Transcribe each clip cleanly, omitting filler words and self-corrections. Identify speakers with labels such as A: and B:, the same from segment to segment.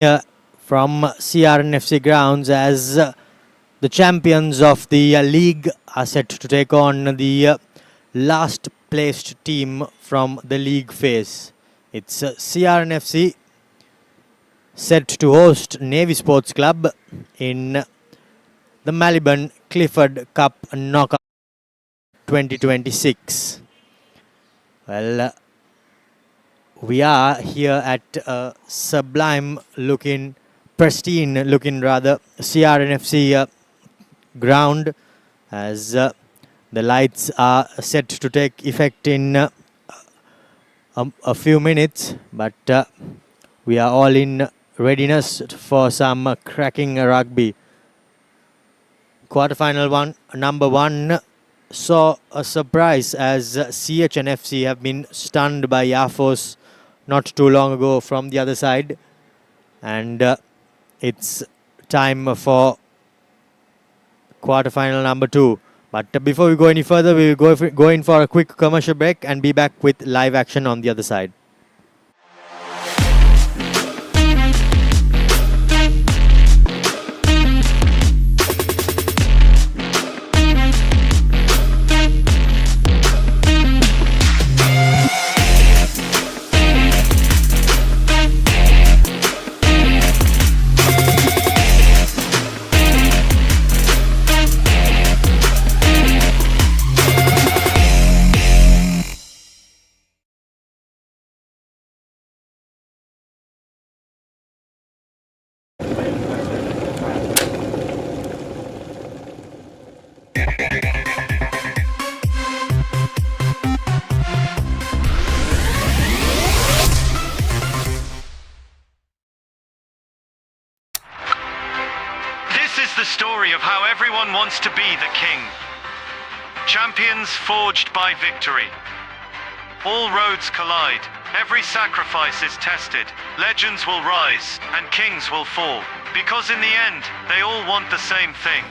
A: Here from CR&FC grounds as the champions of the league are set to take on the last placed team from the league phase. It's CR&FC set to host Navy Sports Club in the Maliban Clifford Cup Knockout 2026. Well, we are here at a sublime looking, pristine looking rather, CR&FC ground as the lights are set to take effect in a few minutes, but we are all in readiness for some cracking rugby. Quarterfinal number one saw a surprise as CH&FC have been stunned by Air Force not too long ago from the other side, and it's time for quarterfinal number two. But before we go any further, we will go in for a quick commercial break and be back with live action on the other side.
B: The story of how everyone wants to be the king. Champions forged by victory. All roads collide, every sacrifice is tested, legends will rise, and kings will fall. Because in the end, they all want the same thing.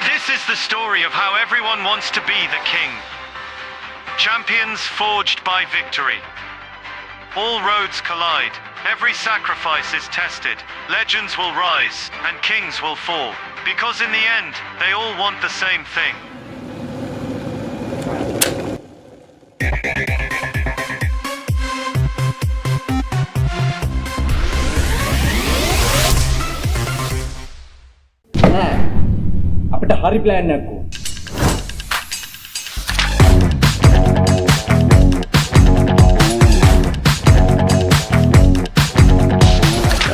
B: This is the story of how everyone wants to be the king. Champions forged by victory. All roads collide, every sacrifice is tested, legends will rise, and kings will fall. Because in the end, they all want the same thing.
C: අපිට හරි plan එකක් ඕන.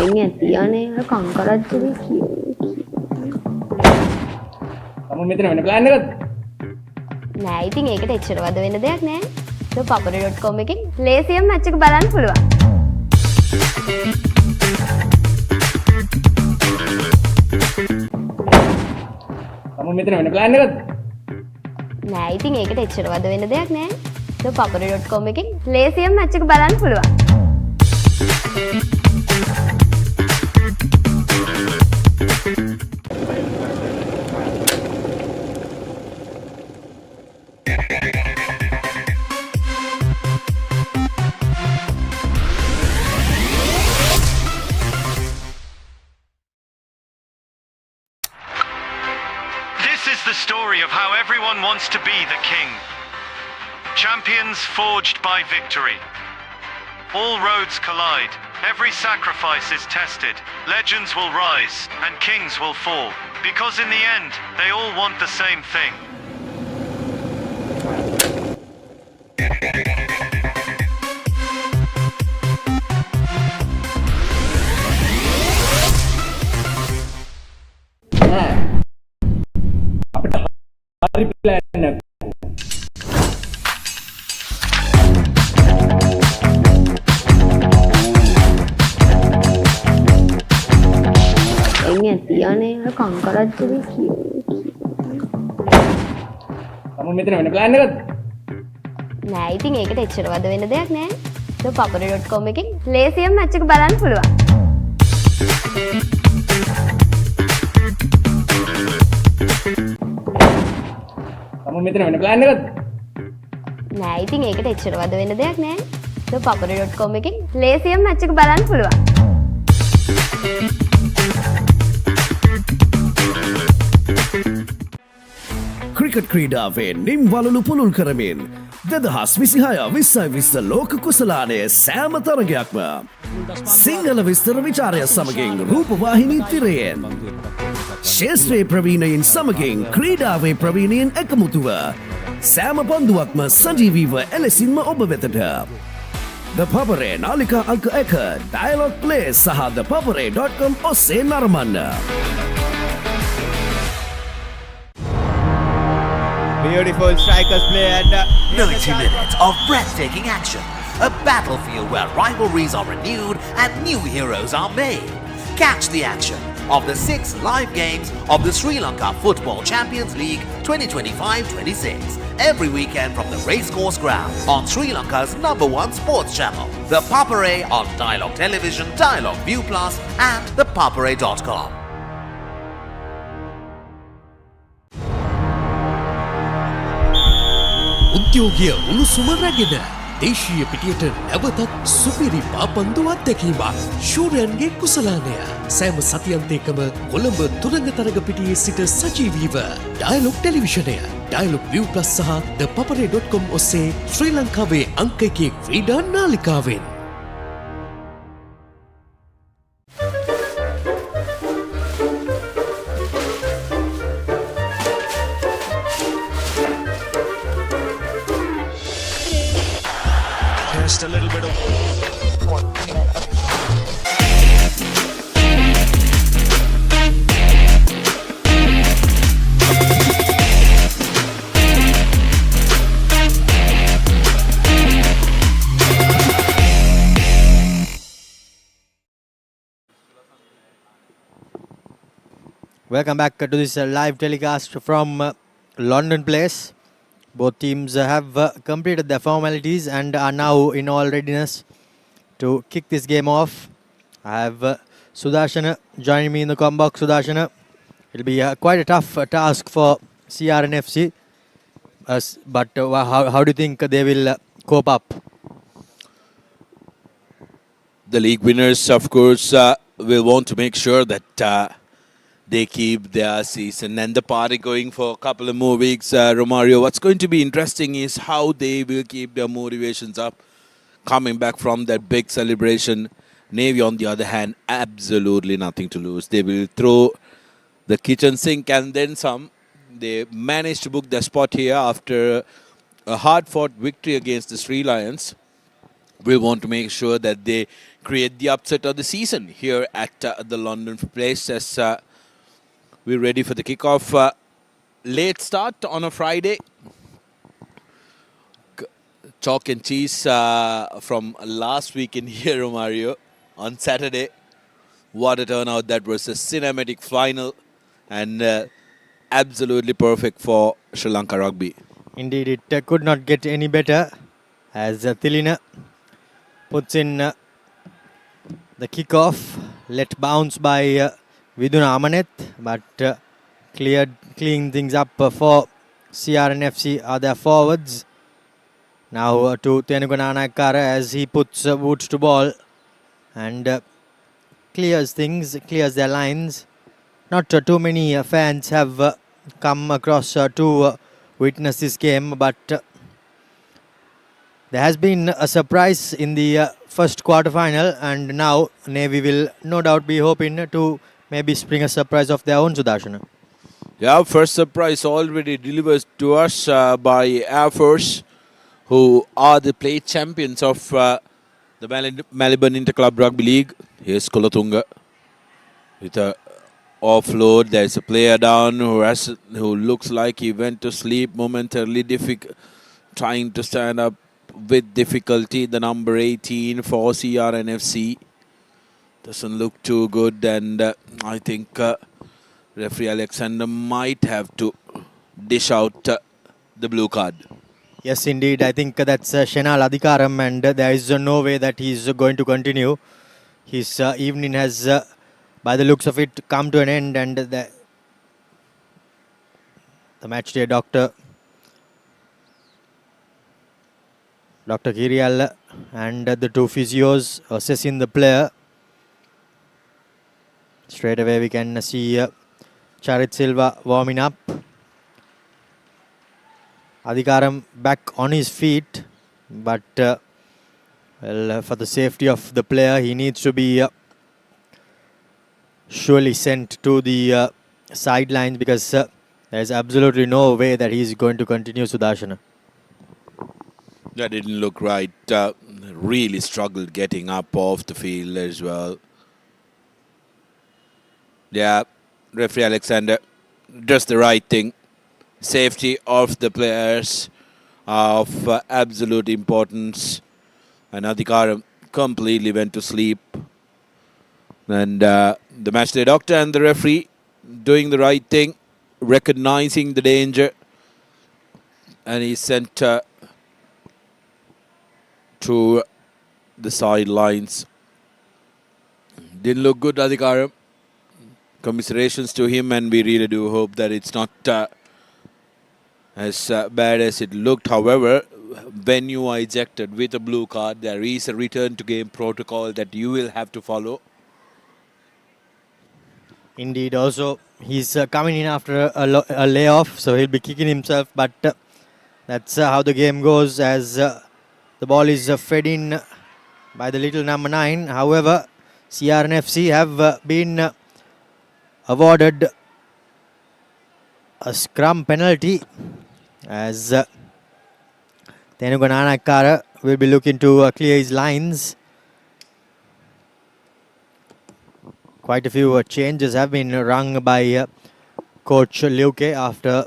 D: එන්නේ තියන්නේ කංකරච්චලේ කිය.
C: තම මෙතන වෙන ප්ලෑන් එකක්ද?
D: නෑ ඉතින් ඒකට එච්චර වද වෙන්න දෙයක් නෑ. ඒක papare.com එකෙන් ලේසියෙන් මැච් එක බලන්න පුළුවන්.
C: මෙතන වෙන ප්ලෑන් එකක්ද?
D: නෑ ඉතින් ඒකට එච්චර වද වෙන්න දෙයක් නෑ. ඒක papare.com එකෙන් ලේසියෙන් මැච් එක බලන්න පුළුවන්.
B: This is the story of how everyone wants to be the king. Champions forged by victory. All roads collide, every sacrifice is tested, legends will rise, and kings will fall. Because in the end, they all want the same thing.
C: හරි plan එකක්.
D: එන්නේ තියන්නේ කංකරච්චලේ කිය.
C: තම මෙතන වෙන plan එකක්ද?
D: නෑ ඉතින් ඒකට එච්චර වද වෙන්න දෙයක් නෑ. ඒක papare.com එකෙන් ලේසියෙන් මැච් එක බලන්න පුළුවන්.
C: මෙතන වෙන ප්ලෑන් එකක්ද?
D: නෑ ඉතින් ඒකට එච්චර වද වෙන දෙයක් නෑ. papare.com එකෙන් ලේසියෙන් මැච් එක බලන්න පුළුවන්.
E: ක්‍රිකට් ක්‍රීඩාවේ නිම් වලලු පුළුල් කරමින් 2026-20 ලෝක කුසලානය සෑම තරගයක්ම සිංහල විස්තර විචාරය සමගින් රූපවාහිනී තිරයෙන් ශේෂ්ත්‍රයේ ප්‍රවීණයින් සමගින් ක්‍රීඩාවේ ප්‍රවීණයෙන් එකමුතුව සෑම පන්දුවක්ම සජීවීව එලෙසින්ම ඔබ වෙතට The Papare නාලිකා අංක 1 ඩයලොග් ප්ලේ සහ thepapare.com ඔස්සේ නරඹන්න.
F: Beautiful strikers play and
G: 90 minutes of breathtaking action. A battlefield where rivalries are renewed and new heroes are made. Catch the action of the 6 live games of the Sri Lanka Football Champions League 2025-26 every weekend from the Racecourse Ground on Sri Lanka's #1 sports channel, The Papare on Dialogue Television, Dialogue View Plus and thepapare.com.
H: උද්‍යෝගය උණුසුම රැගෙන දේශීය පිටියට නැවතත් සුපිරි පාපන්දු අත්දැකීමක් ශූරයන්ගේ කුසලානය සෑම සතියන්තයකම කොළඹ තුරංග තරග පිටියේ සිට සජීවීව dialogue ටෙලිවිෂනය dialogue view plus සහ thepapare.com ඔස්සේ ශ්‍රී ලංකාවේ අංක 1 ක්‍රීඩා නාලිකාවෙන්
B: Just a little bit of
A: Welcome back to this live telecast from London Place. Both teams have completed their formalities and are now in all readiness to kick this game off. I have Sudashana joining me in the combo box. Sudashana, it'll be quite a tough task for CR&FC, but how do you think they will cope up?
I: The league winners, of course, will want to make sure that they keep their season and the party going for a couple of more weeks. Romario, what's going to be interesting is how they will keep their motivations up coming back from that big celebration. Navy, on the other hand, absolutely nothing to lose. They will throw the kitchen sink and then some. They managed to book their spot here after a hard-fought victory against the Sri Lions. We'll want to make sure that they create the upset of the season here at the London Place as we're ready for the kickoff. Late start on a Friday. Chalk and cheese from last week in here, Romario. On Saturday, what a turnout that was. A cinematic final and absolutely perfect for Sri Lanka rugby.
A: Indeed, it could not get any better as Tilina puts in the kickoff. Let bounce by Viduna Amaneth, but cleaning things up for CR&FC are their forwards. Now to Tenugana Nakara as he puts Woods to ball and clears things, clears their lines. Not too many fans have come across to witness this game, but there has been a surprise in the first quarterfinal, and now Navy will no doubt be hoping to maybe spring a surprise of their own, Sudashana.
I: Yeah, first surprise already delivered to us by Air Force, who are the plate champions of the Maliban Inter-Club Rugby League. Here's Kolatunga with a offload. There's a player down who looks like he went to sleep momentarily, trying to stand up with difficulty. The number 18 for CR&FC. Doesn't look too good, and I think referee Alexander might have to dish out the blue card.
A: Yes, indeed. I think that's Shenal Adhikaram, and there is no way that he's going to continue. His evening has, by the looks of it, come to an end, and the matchday doctor Dr. Kirial and the two physios assessing the player. Straight away we can see Charit Silva warming up. Adhikaram back on his feet, but for the safety of the player, he needs to be surely sent to the sidelines, because there's absolutely no way that he's going to continue, Sudarshana.
I: That didn't look right. Really struggled getting up off the field as well. Yeah, referee Alexander does the right thing. Safety of the players of absolute importance. And Adhikaram completely went to sleep. And the matchday doctor and the referee doing the right thing, recognizing the danger. And he sent to the sidelines. Didn't look good, Adhikaram. Commiserations to him, and we really do hope that it's not as bad as it looked. However, when you are ejected with a blue card, there is a return to game protocol that you will have to follow.
A: Indeed, also he's coming in after a layoff, so he'll be kicking himself, but that's how the game goes, as the ball is fed in by the little number 9. However, CR&FC have been awarded a scrum penalty, as Tenuga Nanakkara will be looking to clear his lines. Quite a few changes have been rung by Coach Liuke after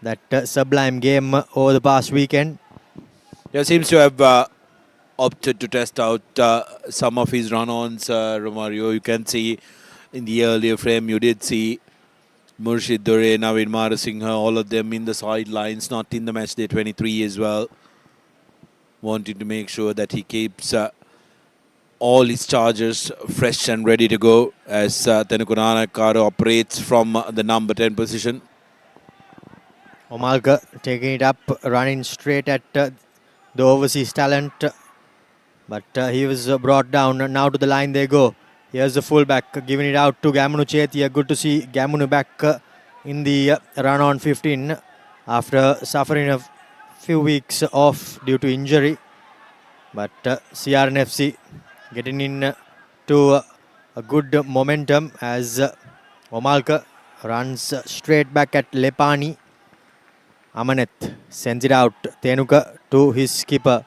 A: that sublime game over the past weekend.
I: He seems to have opted to test out some of his run-ons, Romario. You can see in the earlier frame, you did see Murshid Dore, Navin Marasinghe, all of them in the sidelines, not in the match day 23 as well. Wanting to make sure that he keeps all his charges fresh and ready to go, as Tenuga Nanakkara operates from the number 10 position.
A: Omalka taking it up, running straight at the overseas talent, but he was brought down. Now to the line they go. Here's the fullback giving it out to Gamunu Chetia. Good to see Gamunu back in the run on 15 after suffering a few weeks off due to injury. But CR&FC getting in to a good momentum, as Omalka runs straight back at Lepani. Amaneth sends it out. Tenuka to his skipper.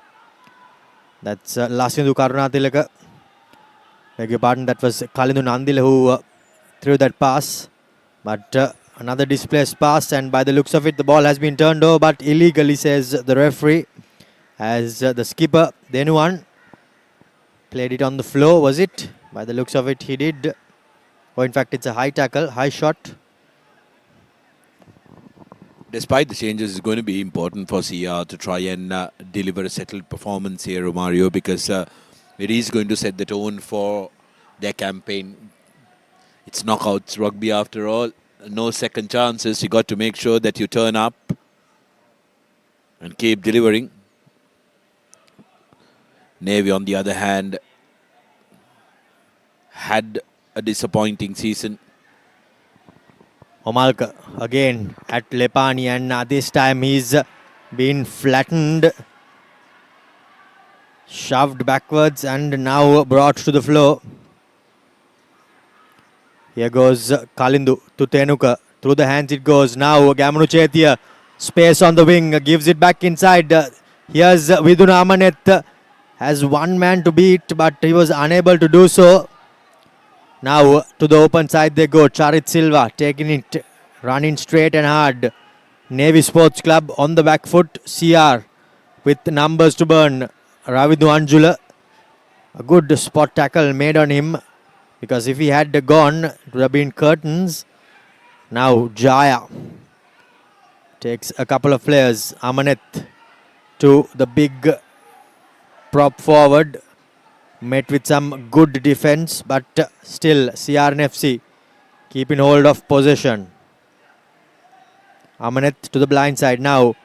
A: That's Lasindu Karunatilaka. Beg your pardon, that was Kalindu Nandila who threw that pass. But another displaced pass, and by the looks of it, the ball has been turned over, but illegally, says the referee, as the skipper, Denuan, played it on the floor, was it? By the looks of it, he did. Oh, in fact, it's a high tackle, high shot.
I: Despite the changes, it's going to be important for CR to try and deliver a settled performance here, Romario, because it is going to set the tone for their campaign. It's knockouts rugby after all. No second chances. You got to make sure that you turn up and keep delivering. Navy, on the other hand, had a disappointing season.
A: Omalka again at Lepani, and this time he's been flattened, shoved backwards, and now brought to the floor. Here goes Kalindu to Tenuka. Through the hands it goes. Now Gamunu Chetia, space on the wing, gives it back inside. Here's Viduna Amaneth, has one man to beat, but he was unable to do so. Now to the open side they go. Charit Silva taking it, running straight and hard. Navy Sports Club on the back foot. CR with numbers to burn. Ravidu Anjula, a good spot tackle made on him, because if he had gone, it would have been curtains. Now Jaya takes a couple of players. Amaneth to the big prop forward. Met with some good defense, but still CR&FC keeping hold of possession. Amaneth to the blind side now.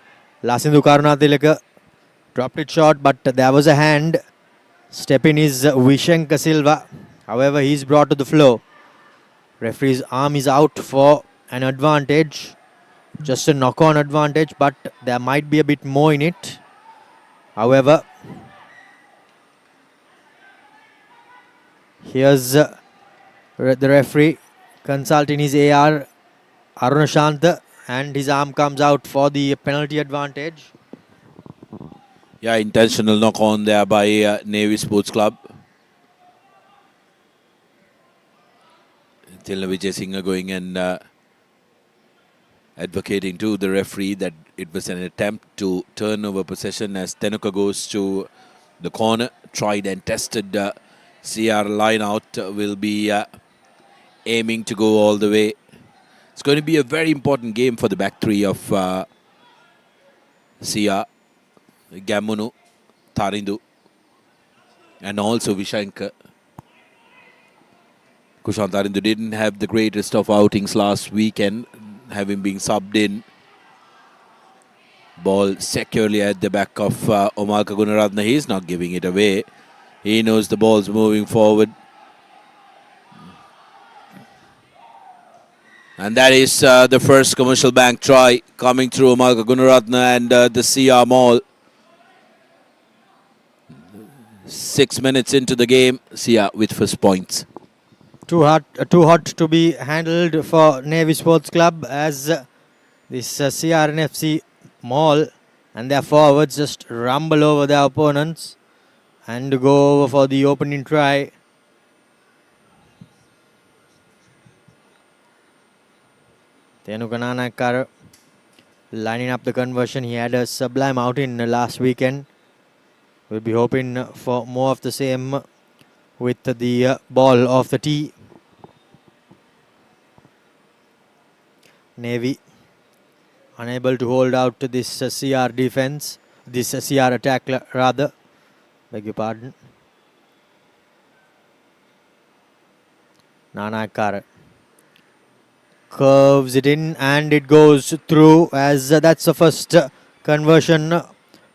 A: Lasindu Karunatilaka Dropped it short, but there was a hand. Step in is Vishenka Silva. However, he's brought to the floor. Referee's arm is out for an advantage. Just a knock-on advantage, but there might be a bit more in it. However, here's the referee consulting his AR, Arunashanta, and his arm comes out for the penalty advantage.
I: Yeah, intentional knock on there by Navy Sports Club. Tilna Vijay Singh going and advocating to the referee that it was an attempt to turn over possession as Tenuka goes to the corner. Tried and tested CR line out will be aiming to go all the way. It's going to be a very important game for the back three of CR. Gamunu, Tarindu, and also Vishanka. Kushan Tarindu didn't have the greatest of outings last weekend, having been subbed in. Ball securely at the back of Omalka Gunaratne. He's not giving it away. He knows the ball's moving forward. And that is the first commercial bank try coming through Omalka Gunaratne and the CR Mall. 6 minutes into the game, CR with first points.
A: Too hot to be handled for Navy Sports Club as this CR&FC Mall and their forwards just rumble over their opponents and go over for the opening try. Tenuka lining up the conversion. He had a sublime outing last weekend. We'll be hoping for more of the same with the ball off the tee. Navy unable to hold out to this CR defense, this CR attack rather. Beg your pardon. Nanakara curves it in and it goes through as that's the first conversion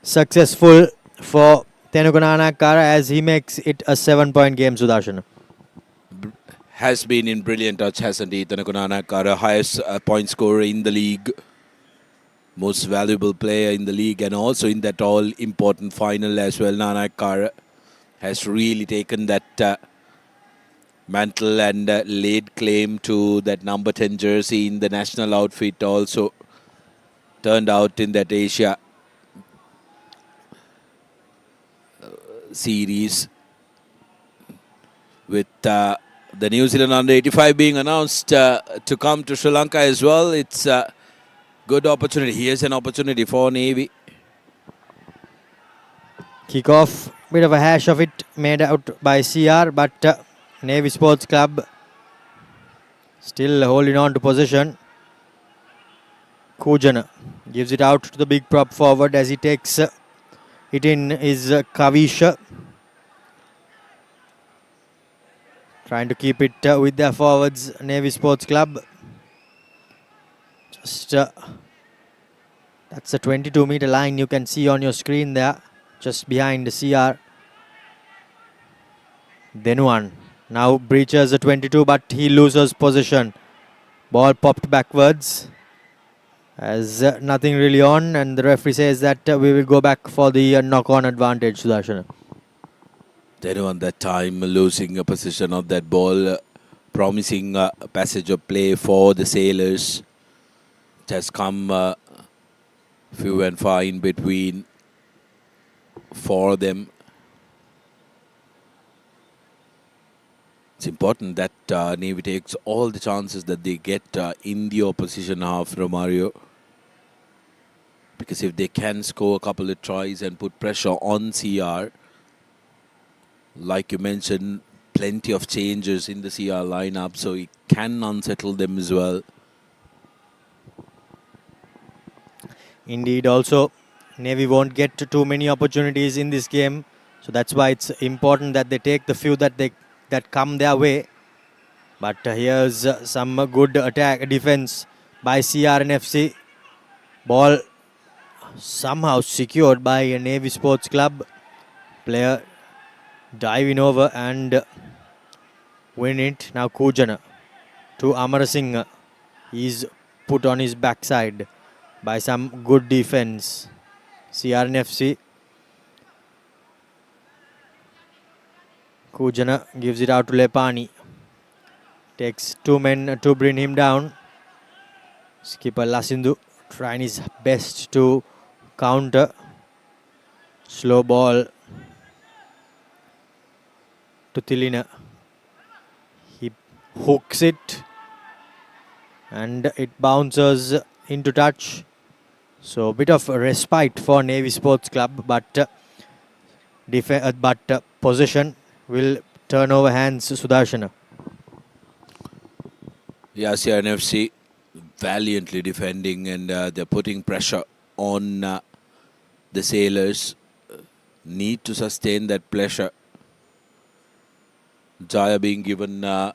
A: successful for Tenuka Nanakara as he makes it a 7-point game, Sudarshan.
I: Has been in brilliant touch, hasn't he? Tenuka Nanakara, highest point scorer in the league. Most valuable player in the league and also in that all-important final as well. Nanakara has really taken that mantle and laid claim to that number 10 jersey in the national outfit. Also turned out in that Asia series with the New Zealand under 85 being announced to come to Sri Lanka as well. It's a good opportunity. Here's an opportunity for Navy.
A: Kickoff, bit of a hash of it made out by CR, but Navy Sports Club still holding on to possession. Kujana gives it out to the big prop forward as he takes it in is Kavisha. Trying to keep it with their forwards, Navy Sports Club. Just that's the 22-meter line you can see on your screen there, just behind the CR. Denuan now breaches the 22, but he loses possession. Ball popped backwards as nothing really on, and the referee says that we will go back for the knock-on advantage, Sudarshan.
I: Denuan that time losing a possession of that ball, promising a passage of play for the Sailors. It has come few and far in between for them. It's important that Navy takes all the chances that they get in the opposition half, Romario. Because if they can score a couple of tries and put pressure on CR, like you mentioned, plenty of changes in the CR lineup, so it can unsettle them as well.
A: Indeed, also Navy won't get too many opportunities in this game, so that's why it's important that they take the few that come their way. But here's some good attack defense by CR&FC. Ball somehow secured by a Navy Sports Club. Player diving over and win it. Now Kujana to Amarasinghe. He's put on his backside by some good defense. CR&FC. Kujana gives it out to Lepani. Takes 2 men to bring him down. Skipper Lasindu trying his best to counter. Slow ball to Tilina. He hooks it and it bounces into touch. So a bit of a respite for Navy Sports Club, but possession will turn over hands Sudarshana.
I: Yeah, CR&FC valiantly defending, and they're putting pressure on the Sailors. Need to sustain that pressure. Jaya being given the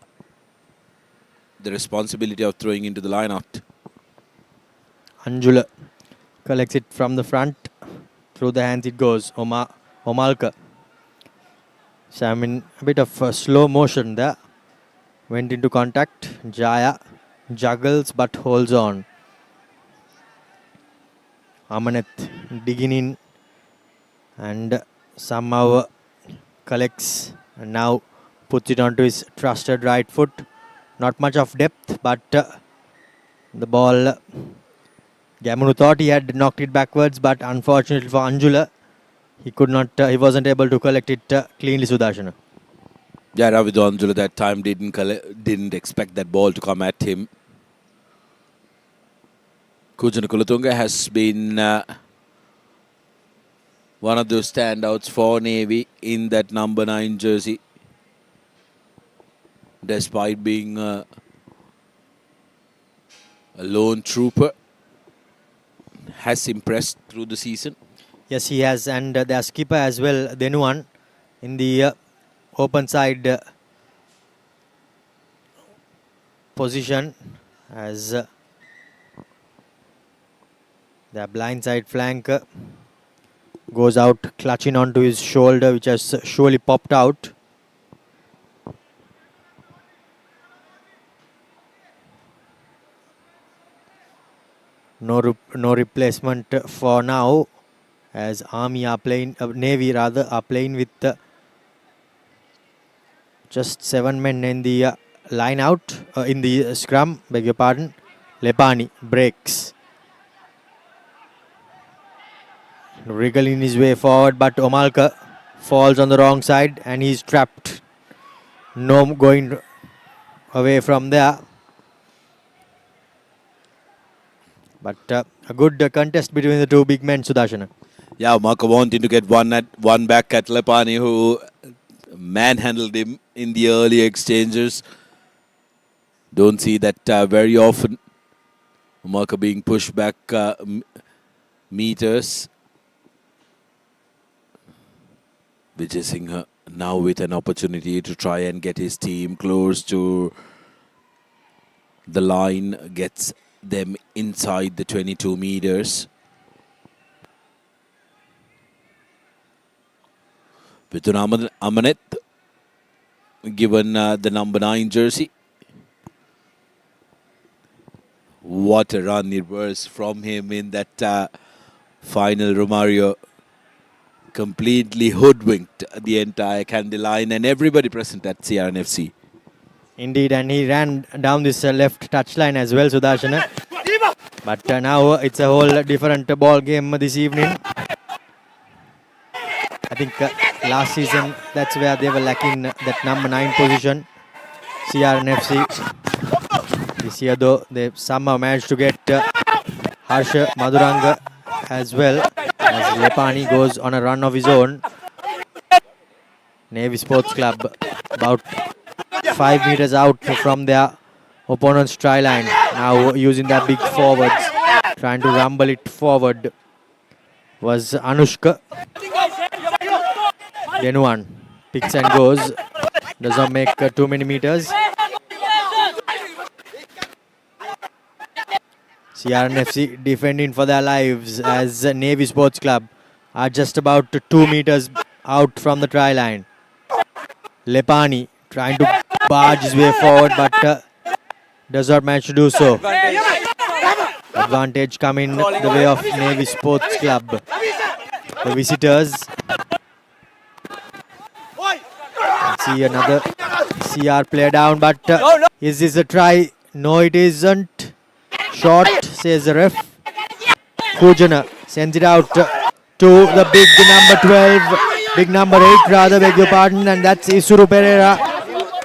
I: responsibility of throwing into the line out.
A: Anjula collects it from the front. Through the hands it goes. Omalka. So I'm in a bit of slow motion there. Went into contact. Jaya juggles but holds on. Amaneth digging in and somehow collects and now puts it onto his trusted right foot. Not much of depth, but the ball, Gamunu thought he had knocked it backwards, but unfortunately for Anjula, he wasn't able to collect it cleanly, Sudarshana.
I: Yeah, Ravidu Anjula that time didn't expect that ball to come at him. Kujana Kulatunga has been one of those standouts for Navy in that number 9 jersey. Despite being a lone trooper, has impressed through the season.
A: Yes, he has, and their skipper as well, Denuan, in the open side position as the blind side flank goes out, clutching onto his shoulder, which has surely popped out. No replacement for now, as Army are playing, Navy rather, are playing with just 7 men in the line out, in the scrum, beg your pardon. Lepani breaks. Wriggling his way forward, but Omalka falls on the wrong side and he's trapped. No going away from there. But a good contest between the two big men, Sudarshana.
I: Yeah, Marco wanting to get one back at Lepani, who manhandled him in the early exchanges. Don't see that very often. Marco being pushed back meters. Vijay Singh now with an opportunity to try and get his team close to the line, gets them inside the 22 meters. Vidun Amanet given the number 9 jersey. What a run it was from him in that final. Romario completely hoodwinked the entire candy line and everybody present at CR&FC.
A: Indeed, and he ran down this left touchline as well, Sudarshana. But now it's a whole different ball game this evening. I think last season that's where they were lacking that number 9 position, CR&FC. This year though, they somehow managed to get Harsha Maduranga as well, as Lepani goes on a run of his own. Navy Sports Club about 5 meters out from their opponent's try line. Now using their big forwards, trying to rumble it forward was Anushka. Denuan picks and goes, does not make too many meters. CR&FC defending for their lives as Navy Sports Club are just about 2 meters out from the try line. Lepani trying to barge his way forward, but does not manage to do so. Advantage coming the way of Navy Sports Club. The visitors. See another CR player down, but is this a try? No, it isn't. Short, says the ref. Kujana sends it out to the big number 12, big number 8 rather, beg your pardon, and that's Isuru Pereira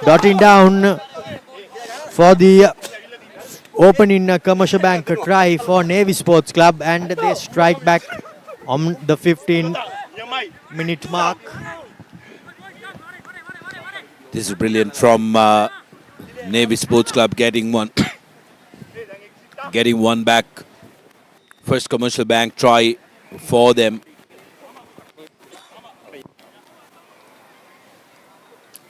A: dotting down for the opening Commercial Bank try for Navy Sports Club, and they strike back on the 15-minute mark.
I: This is brilliant from Navy Sports Club getting one back. First Commercial Bank try for them.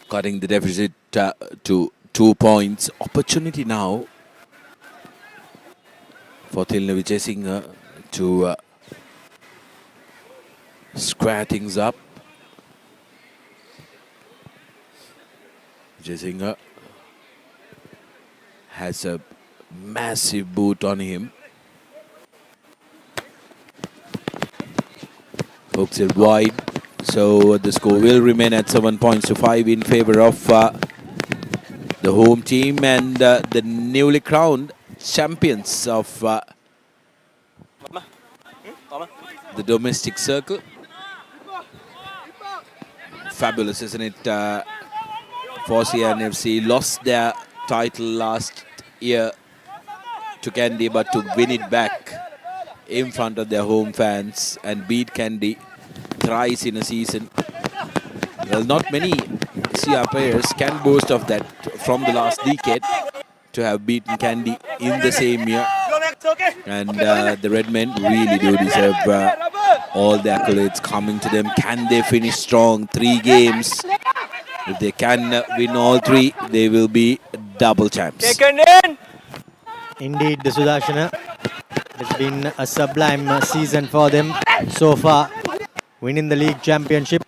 I: Cutting the deficit to 2 points. Opportunity now for Tilna Vijay Singh to square things up. Vijay Singh has a massive boot on him. Hooks it wide. So the score will remain at 7 points to 5 in favor of the home team and the newly crowned champions of the domestic circle. Fabulous, isn't it? For CR&FC, lost their title last year to Kandy, but to win it back in front of their home fans and beat Kandy thrice in a season. Well, not many CR players can boast of that from the last decade, to have beaten Kandy in the same year. And the Red Men really do deserve all the accolades coming to them. Can they finish strong? 3 games. If they can win all 3, they will be double champs.
A: Indeed, the Sudarshana. It's been a sublime season for them so far, winning the league championship.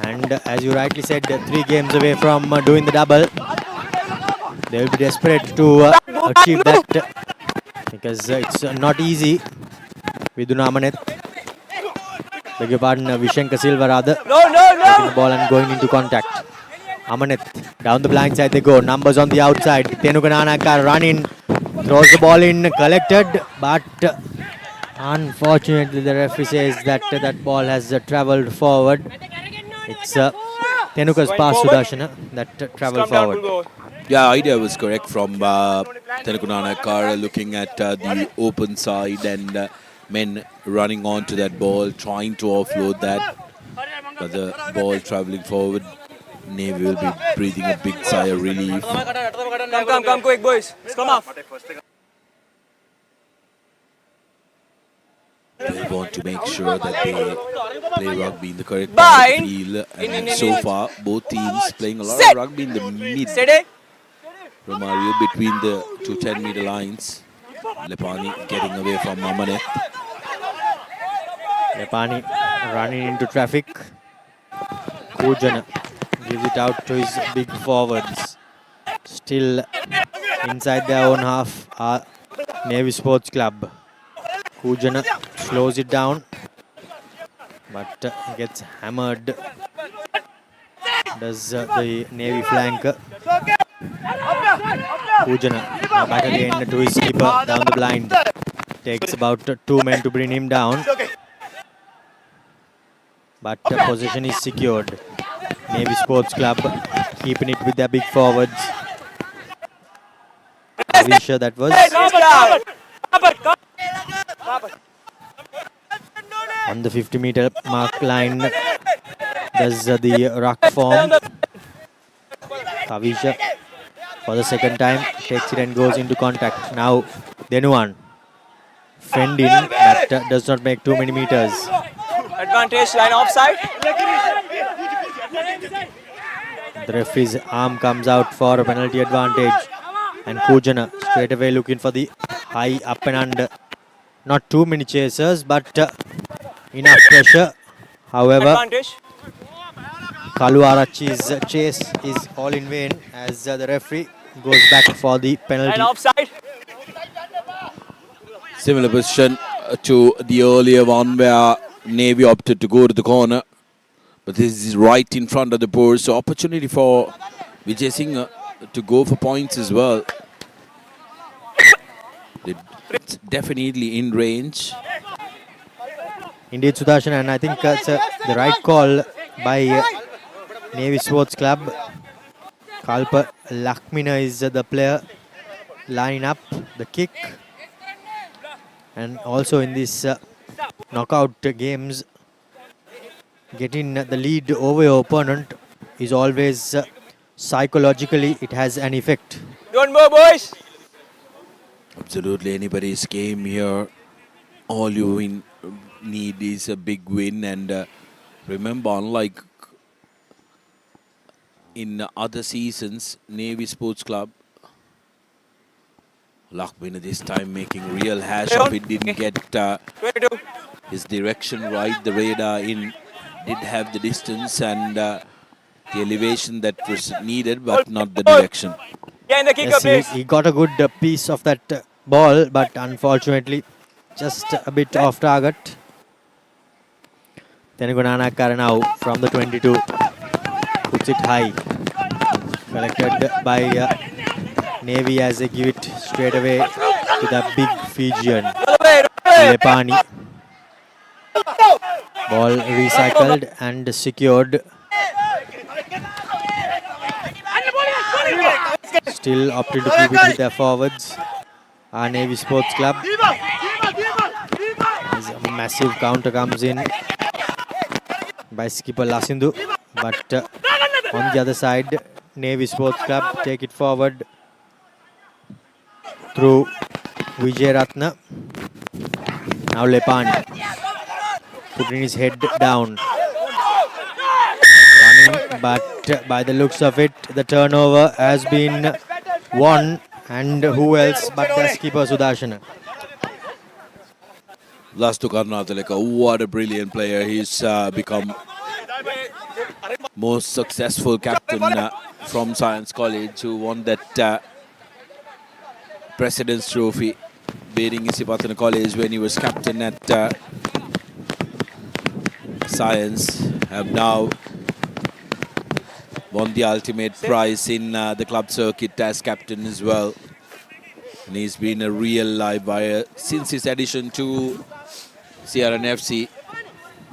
A: And as you rightly said, 3 games away from doing the double. They will be desperate to achieve that because it's not easy. Viduna Amanet, beg your pardon, Vishenka Silva rather, taking the ball and going into contact. Amanet, down the blind side they go, numbers on the outside. Tenukananaka running, throws the ball in, collected, but unfortunately the referee says that that ball has travelled forward. It's Tenuka's pass, Sudarshana, that travelled forward.
I: Yeah, idea was correct from Tenukananaka, looking at the open side and men running onto that ball, trying to offload that. But the ball travelling forward, Navy will be breathing a big sigh of relief.
J: Come quick, boys. Come off.
I: They want to make sure that they play rugby in the correct field. And so far, both teams playing a lot of rugby in the mid. Romario between the 2 10-meter lines. Lepani getting away from Amanet.
A: Lepani running into traffic. Kujana gives it out to his big forwards. Still inside their own half are Navy Sports Club. Kujana slows it down, but gets hammered. Does the Navy flanker. Kujana now back again to his keeper down the blind. Takes about 2 men to bring him down. But possession is secured. Navy Sports Club keeping it with their big forwards. Avisha, that was. On the 50-meter mark line, does the ruck form. Avisha, for the second time, takes it and goes into contact. Now, Denuan fending, that does not make too many meters.
J: Advantage line offside.
A: The referee's arm comes out for a penalty advantage. And Kujana straight away looking for the high up and under. Not too many chasers, but enough pressure. However,
J: Advantage.
A: Kaluarachi's chase is all in vain as the referee goes back for the penalty.
J: Line offside.
I: Similar position to the earlier one where Navy opted to go to the corner. But this is right in front of the board, so opportunity for Vijay Singh to go for points as well. It's definitely in range.
A: Indeed, Sudarshan, and I think it's the right call by Navy Sports Club. Kalpa Lakmina is the player lining up the kick. And also in these knockout games, getting the lead over your opponent is always psychologically, it has an effect.
J: Don't move, boys.
I: Absolutely anybody's game here. All you need is a big win. And remember, unlike in other seasons, Navy Sports Club, Lakmina this time making real hash of it. Didn't get his direction right. The radar in did have the distance and the elevation that was needed, but not the direction.
J: Yeah, in the kickoff,
A: Yes, he got a good piece of that ball, but unfortunately just a bit off target. Tenagunana Karanau from the 22 puts it high. Collected by Navy as they give it straight away to the big Fijian. Lepani. Ball recycled and secured. Still opted to keep it with their forwards. Our Navy Sports Club. As a massive counter comes in by skipper Lasindu. But on the other side, Navy Sports Club take it forward through Vijay Ratna. Now Lepani putting his head down. Running, but by the looks of it, the turnover has been won. And who else but the skipper Sudarshana.
I: Lastu Karnataka, what a brilliant player. He's become most successful captain from Science College, who won that President's Trophy, beating Isipatana College when he was captain at Science. Have now won the ultimate prize in the club circuit as captain as well. And he's been a real live wire since his addition to CR&FC.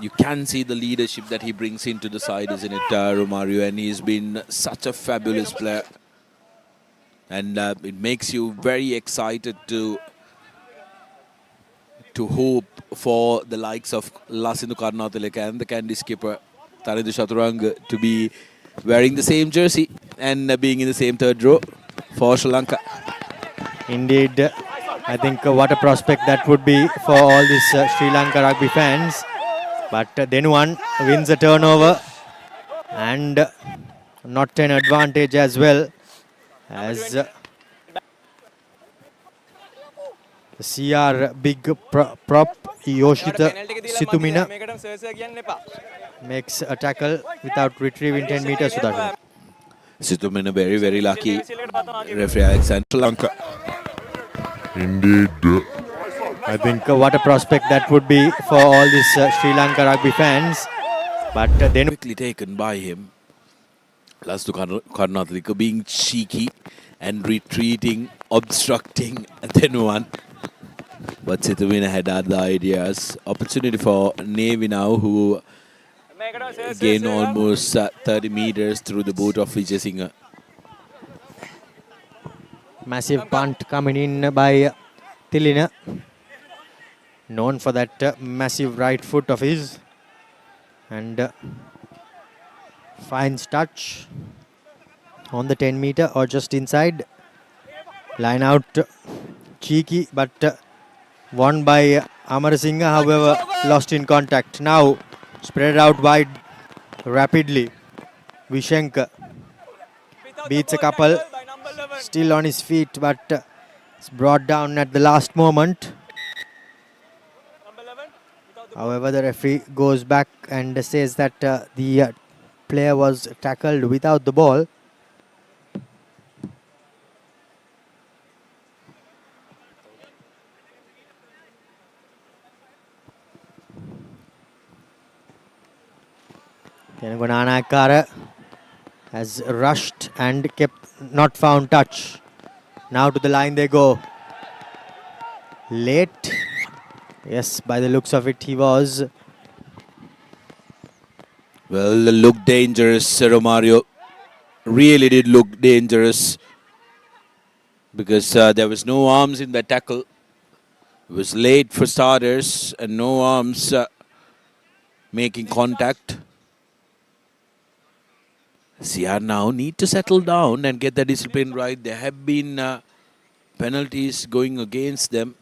I: You can see the leadership that he brings into the side, isn't it, Romario? And he's been such a fabulous player. And it makes you very excited to hope for the likes of Lasindu Karnathaleka and the Candy skipper Taridu Chaturanga to be wearing the same jersey and being in the same third row for Sri Lanka.
A: Indeed, I think what a prospect that would be for all these Sri Lanka rugby fans. But then one wins the turnover and not an advantage as well, as the CR big prop Yoshita Situmina makes a tackle without retrieving 10 meters.
I: Situmina very, very lucky. Referee Alexander Sri Lanka.
K: Indeed.
A: I think what a prospect that would be for all these Sri Lanka rugby fans. But then
I: Quickly taken by him. Lastu Karnathaleka being cheeky and retreating, obstructing, and then one. But Situmina had other ideas. Opportunity for Navy now, who gained almost 30 meters through the boot of Vijay Singh.
A: massive punt coming in by Tilina. Known for that massive right foot of his. And finds touch on the 10 meter or just inside. Line out cheeky, but won by Amarasinghe, however lost in contact. Now spread out wide rapidly. Vishenka beats a couple, still on his feet, but It's brought down at the last moment. However, the referee goes back and says that the player was tackled without the ball. Tenagonanakara has rushed and kept not found touch. Now to the line they go. Late. Yes, by the looks of it, he was.
I: Well, looked dangerous, Romario. Really did look dangerous. Because there was no arms in the tackle. It was late for starters and no arms making contact. CR now need to settle down and get the discipline right. There have been penalties going against them.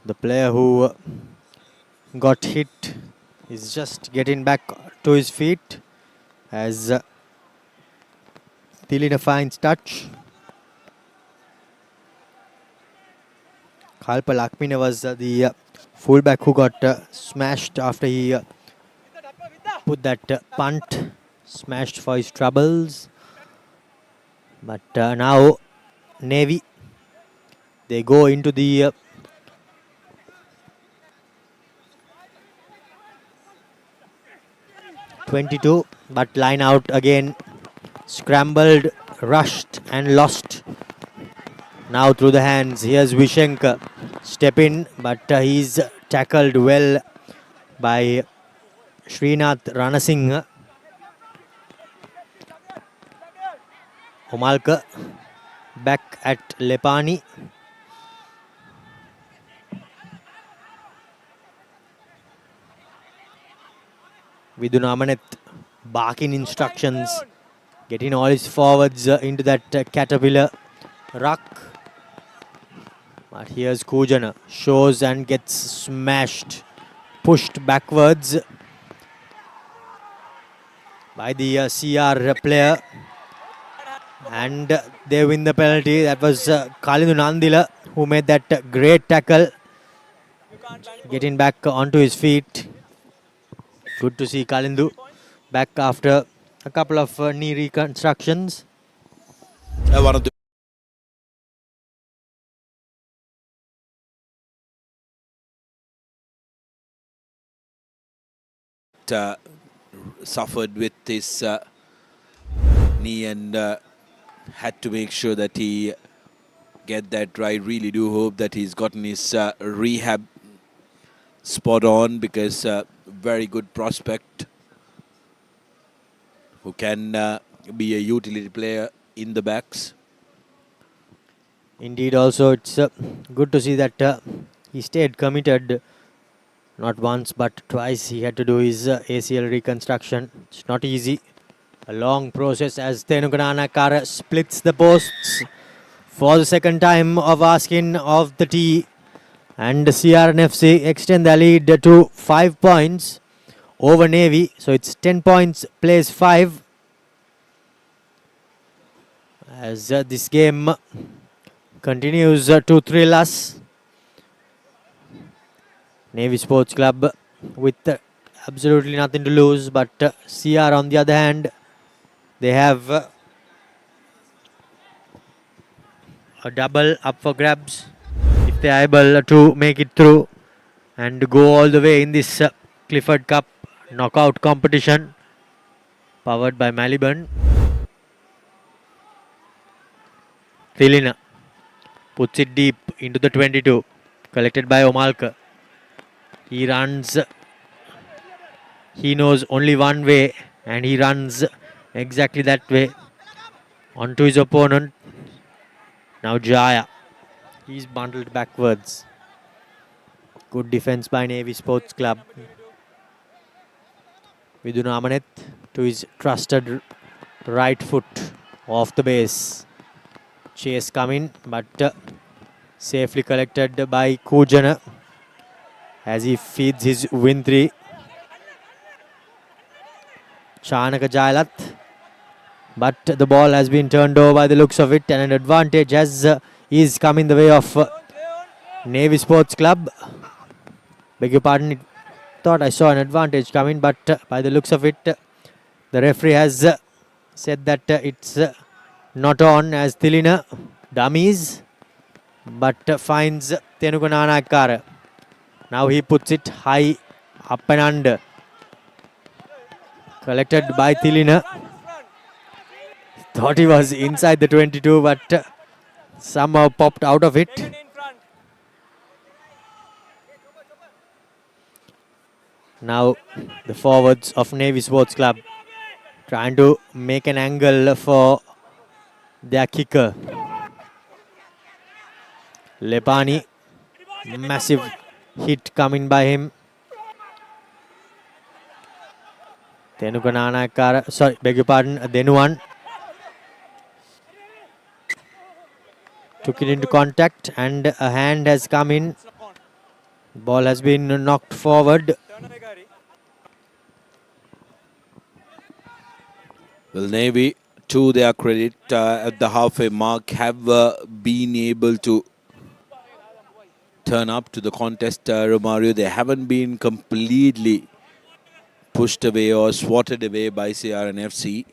A: The player who got hit is just getting back to his feet as Tilina finds touch. Kalpa Lakmina was the fullback who got smashed after he put that punt, smashed for his troubles. But now Navy, they go into the 22, but line out again. Scrambled, rushed and lost. Now through the hands, here's Vishenka. Step in, but he's tackled well by Srinath Ranasinghe. Omalka back at Lepani. Vidun Amanet barking instructions, getting all his forwards into that caterpillar ruck. But here's Kujana, shows and gets smashed, pushed backwards by the CR player. And they win the penalty. That was Kalindu Nandila who made that great tackle, getting back onto his feet. Good to see Kalindu back after a couple of knee reconstructions.
I: One of the suffered with his knee and had to make sure that he get that right. Really do hope that he's gotten his rehab spot on, because very good prospect who can be a utility player in the backs.
A: Indeed, also it's good to see that he stayed committed. Not once but twice he had to do his ACL reconstruction. It's not easy. A long process as Tenugananakara splits the posts for the second time of asking of the tee. And CR&FC extend the lead to 5 points over Navy. So it's 10 points plays 5. As this game continues to thrill us. Navy Sports Club with absolutely nothing to lose, but CR on the other hand, they have a double up for grabs if they are able to make it through and go all the way in this Clifford Cup knockout competition powered by Maliban. Thilina puts it deep into the 22, collected by Omalka. He runs, he knows only one way and he runs exactly that way onto his opponent. Now Jaya, he's bundled backwards. Good defense by Navy Sports Club. Vidun Amanet to his trusted right foot off the base. Chase coming, but safely collected by Kujana. as he feeds his win 3. Chanaka Jailath. But the ball has been turned over by the looks of it, and an advantage has is come in the way of Navy Sports Club. Beg your pardon, thought I saw an advantage coming, but by the looks of it, the referee has said that it's not on as Tilina dummies, but finds Tenugananakara. Now he puts it high, up and under. Collected by Tilina. Thought he was inside the 22, but somehow popped out of it. Now the forwards of Navy Sports Club trying to make an angle for their kicker. Lepani, massive hit coming by him. Tenugananakara, sorry, beg your pardon, Denuan. Took it into contact and a hand has come in. Ball has been knocked forward.
I: Well, Navy, to their credit, at the halfway mark, have been able to turn up to the contest, Romario. They haven't been completely pushed away or swatted away by CR&FC.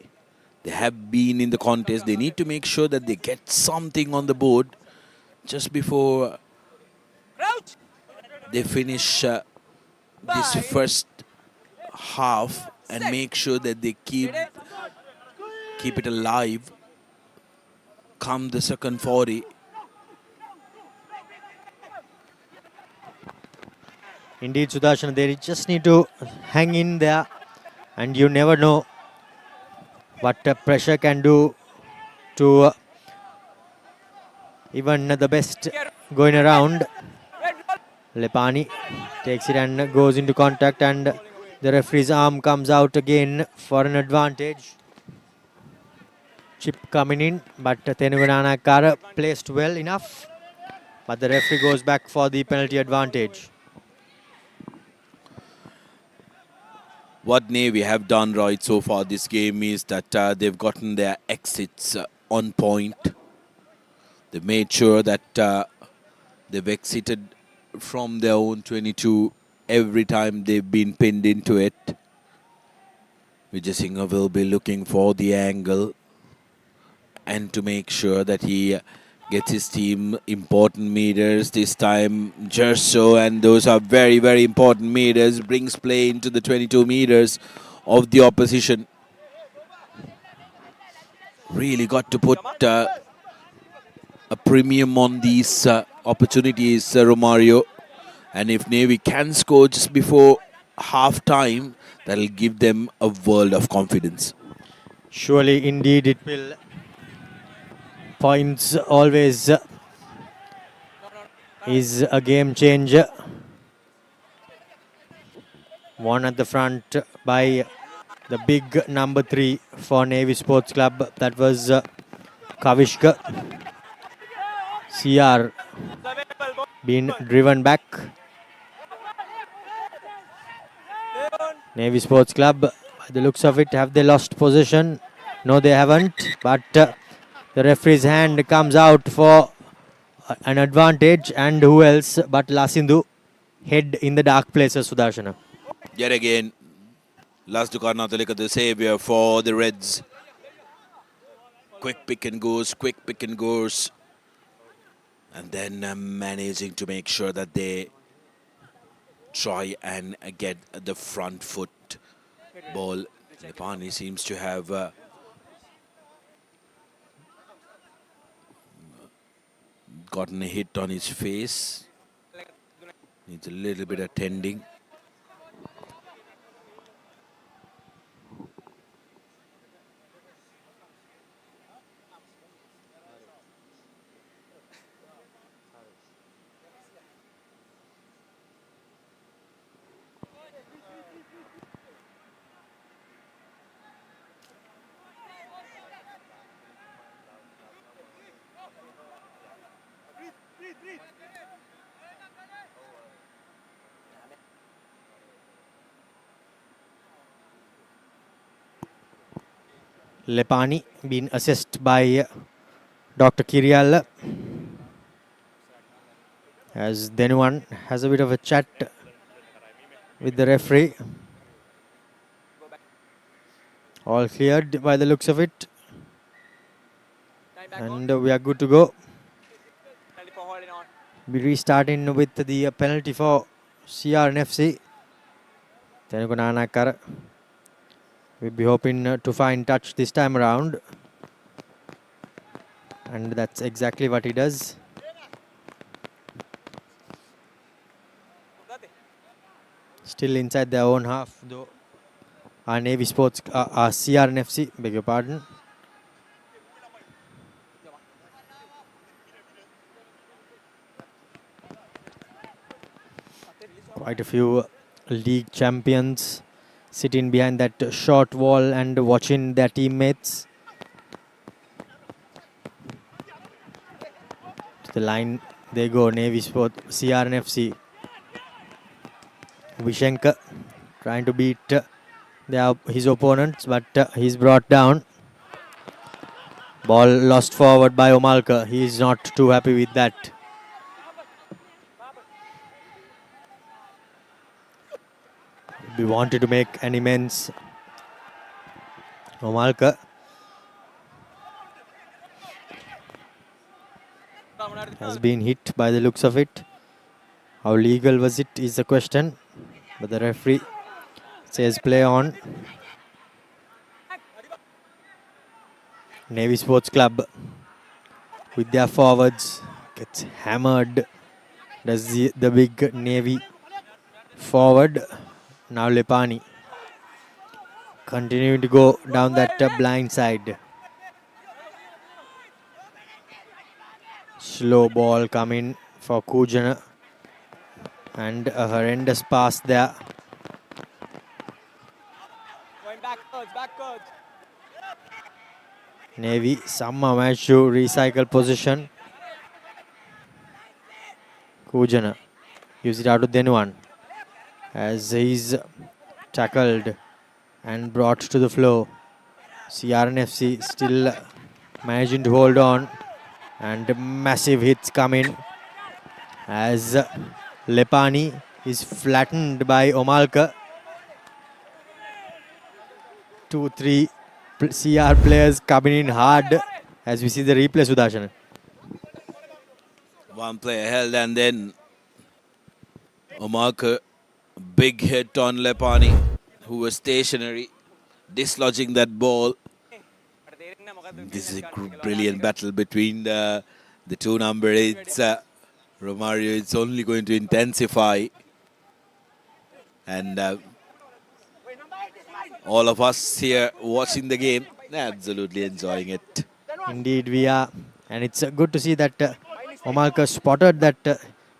I: They have been in the contest. They need to make sure that they get something on the board just before they finish this first half and make sure that they keep it alive come the second 40.
A: Indeed, Sudarshan, they just need to hang in there, and you never know what pressure can do to even the best going around. Lepani takes it and goes into contact, and the referee's arm comes out again for an advantage. Chip coming in, but Tenugananakara placed well enough, but the referee goes back for the penalty advantage.
I: What Navy have done right so far this game is that they've gotten their exits on point. They've made sure that they've exited from their own 22 every time they've been pinned into it. Vijay Singh will be looking for the angle and to make sure that he gets his team important meters this time. Just so, and those are very, very important meters. Brings play into the 22 meters of the opposition. Really got to put a premium on these opportunities, Romario. And if Navy can score just before half time, that'll give them a world of confidence.
A: Surely, indeed, it will. Points always is a game changer. One at the front by the big number 3 for Navy Sports Club. That was Kavishka. CR being driven back. Navy Sports Club, by the looks of it, have they lost possession? No, they haven't, but the referee's hand comes out for an advantage, and who else but Lasindu, head in the dark places, Sudarshana.
I: Yet again, Lasdukarnathalika, the savior for the Reds. Quick pick and goes. And then managing to make sure that they try and get the front foot ball. Lepani seems to have gotten a hit on his face. Needs a little bit of tending.
A: Lepani being assessed by Dr. Kirial, as Denuan has a bit of a chat with the referee. All cleared by the looks of it, and we are good to go. We restarting with the penalty for CR&FC. Tenuka we'll be hoping to find touch this time around, and that's exactly what he does. Still inside their own half though. Our Navy Sports, our CR&FC, beg your pardon. Quite a few league champions sitting behind that short wall and watching their teammates. To the line they go, Navy Sport, CR&FC. Vishenka trying to beat his opponents, but he's brought down. Ball lost forward by Omalka. He is not too happy with that. We wanted to make an immense. Omalka has been hit by the looks of it. How legal was it is the question, but the referee says play on. Navy Sports Club with their forwards gets hammered. Does the big Navy forward. Now Lepani continuing to go down that blind side. Slow ball coming for Kujana, and a horrendous pass there. Navy somehow managed to recycle position. Kujana gives it out to Denuan as he's tackled and brought to the floor. CR&FC still managing to hold on, and massive hits coming as Lepani is flattened by Omalka. 2-3 CR players coming in hard as we see the replay, Sudarshan.
I: One player held, and then Omalka, big hit on Lepani, who was stationary, dislodging that ball. This is a brilliant battle between the two number 8s. Romario, it's only going to intensify, and all of us here watching the game, absolutely enjoying it.
A: Indeed we are, and it's good to see that Omalka spotted that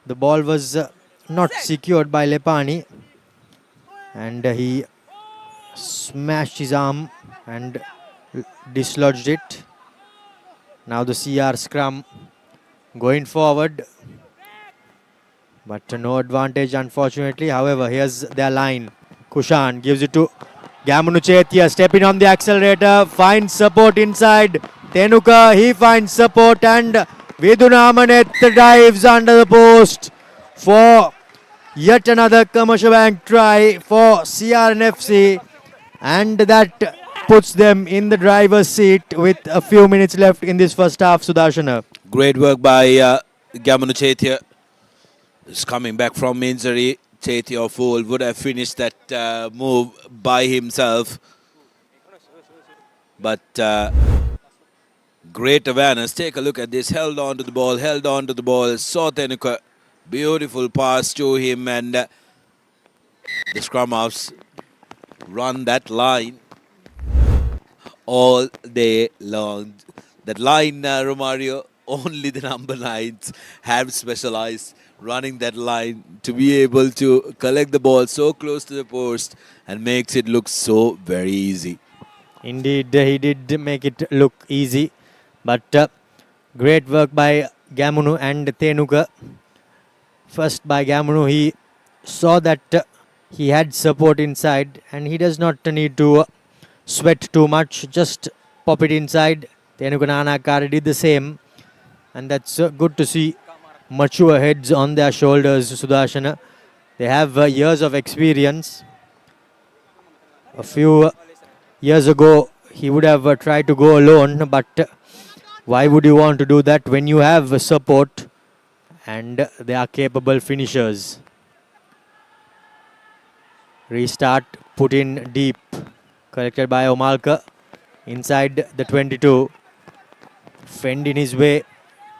A: the ball was not secured by Lepani, and he smashed his arm and dislodged it. Now the CR scrum going forward, but no advantage unfortunately. However, here's their line. Kushan gives it to Gamunu Chetia, stepping on the accelerator, finds support inside. Tenuka, he finds support, and Vidunamaneth dives under the post for yet another Commercial Bank try for CR&FC, and that puts them in the driver's seat with a few minutes left in this first half, Sudarshana.
I: Great work by Gamunu Chetia. He's coming back from injury. Chetia of old would have finished that move by himself, but great awareness. Take a look at this. Held on to the ball, saw Tenuka. Beautiful pass to him, and the scrum halves run that line all day long. That line, Romario, only the number 9s have specialized running that line to be able to collect the ball so close to the post and makes it look so very easy.
A: Indeed, he did make it look easy, but great work by Gamunu and Tenuka. First by Gamunu, he saw that he had support inside, and he does not need to sweat too much, just pop it inside. Thenukananakara did the same. And that's good to see mature heads on their shoulders, Sudarshana. They have years of experience. A few years ago, he would have tried to go alone, but why would you want to do that when you have support and they are capable finishers? Restart, put in deep, collected by Omalka inside the 22. Fend in his way,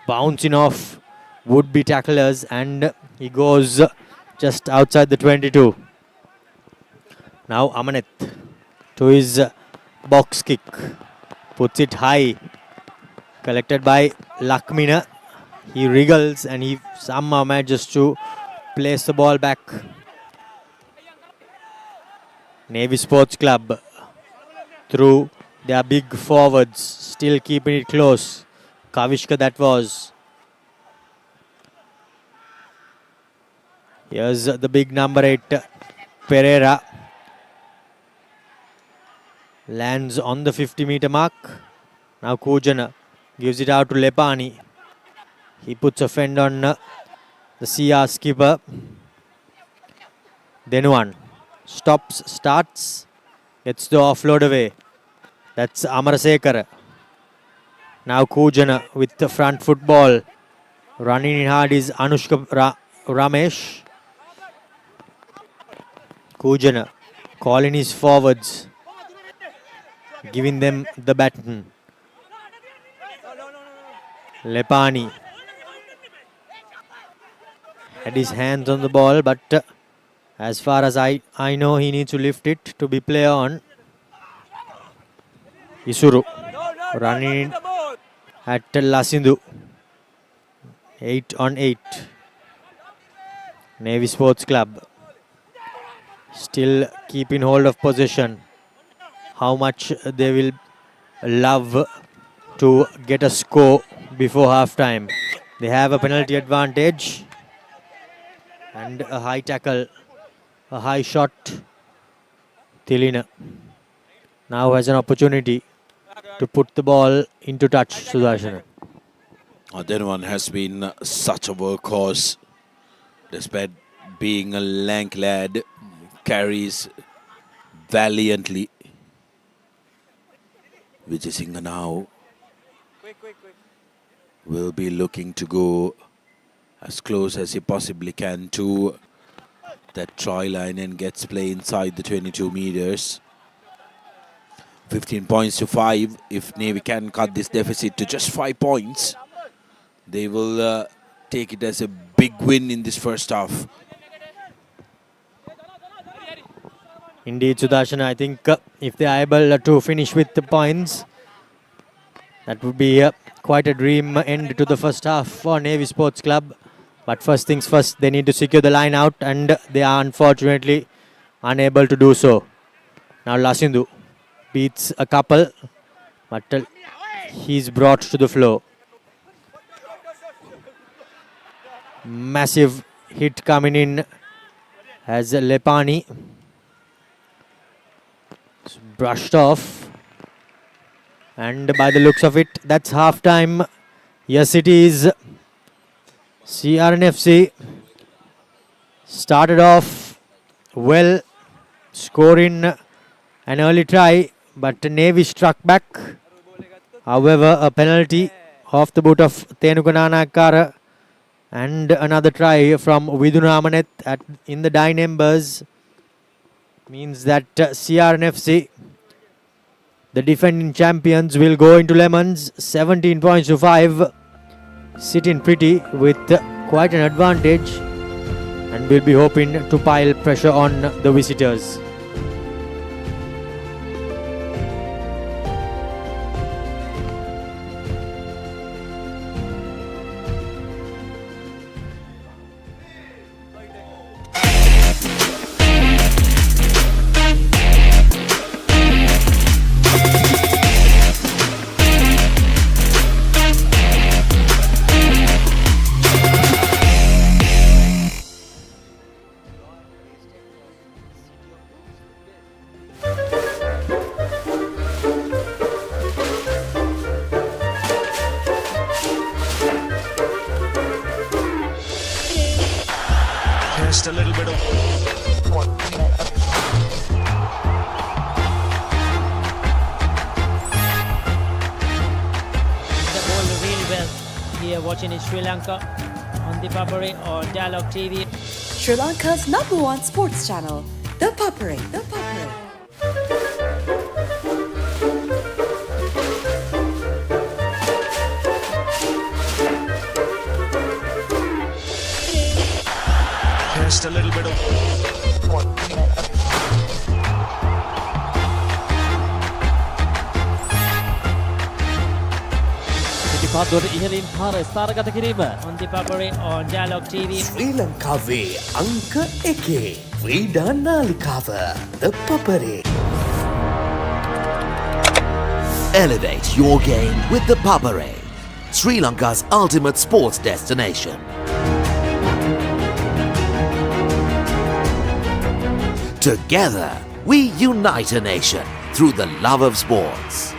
A: bouncing off would-be tacklers, and he goes just outside the 22. Now Amaneth to his box kick, puts it high, collected by Lakmina. He wriggles and he somehow manages to place the ball back. Navy Sports Club through their big forwards, still keeping it close. Kavishka that was. Here's the big number 8, Pereira. Lands on the 50-meter mark. Now Kujana gives it out to Lepani. He puts a fend on the CR skipper. Then one. Stops, starts, gets the offload away. That's Amarasekara. Now Kujana with the front football. Running in hard is Anushka Ramesh. Kujana calling his forwards, giving them the baton. Lepani had his hands on the ball, but as far as I know, he needs to lift it to be play on. Isuru running at Lasindu. 8 on 8. Navy Sports Club still keeping hold of possession. How much they will love to get a score before half time. They have a penalty advantage and a high tackle, a high shot. Tilina now has an opportunity to put the ball into touch, Sudarshana.
I: Then one has been such a workhorse, despite being a lank lad, carries valiantly. Vijay Singh now will be looking to go as close as he possibly can to that try line and gets play inside the 22 meters. 15 points to 5. If Navy can cut this deficit to just 5 points, they will take it as a big win in this first half.
A: Indeed, Sudarshan, I think if they are able to finish with the points, that would be quite a dream end to the first half for Navy Sports Club. But first things first, they need to secure the line out, and they are unfortunately unable to do so. Now Lasindu beats a couple, but he's brought to the floor. Massive hit coming in as Lepani. It's brushed off, and by the looks of it, that's half time. Yes, it is. CR&FC started off well, scoring an early try, but Navy struck back. However, a penalty off the boot of Thenukananakara and another try from Viduna Amanet in the die numbers means that CR&FC, the defending champions, will go into lemons 17 points to 5, sitting pretty with quite an advantage, and will be hoping to pile pressure on the visitors.
B: a little bit of...
L: The ball really well here watching in Sri Lanka on the Papare or Dialogue TV.
M: Sri Lanka's #1 sports channel, the Papare. The Papare.
B: Just a little bit of...
L: පිටිපත්වලට ඉහළින් පාර ස්ථාරගත කිරීම on the Papare on Dialogue TV.
H: ශ්‍රී ලංකාවේ අංක 1 ක්‍රීඩා නාලිකාව The Papare.
G: Elevate your game with the Papare, Sri Lanka's ultimate sports destination. Together, we unite a nation through the love of sports.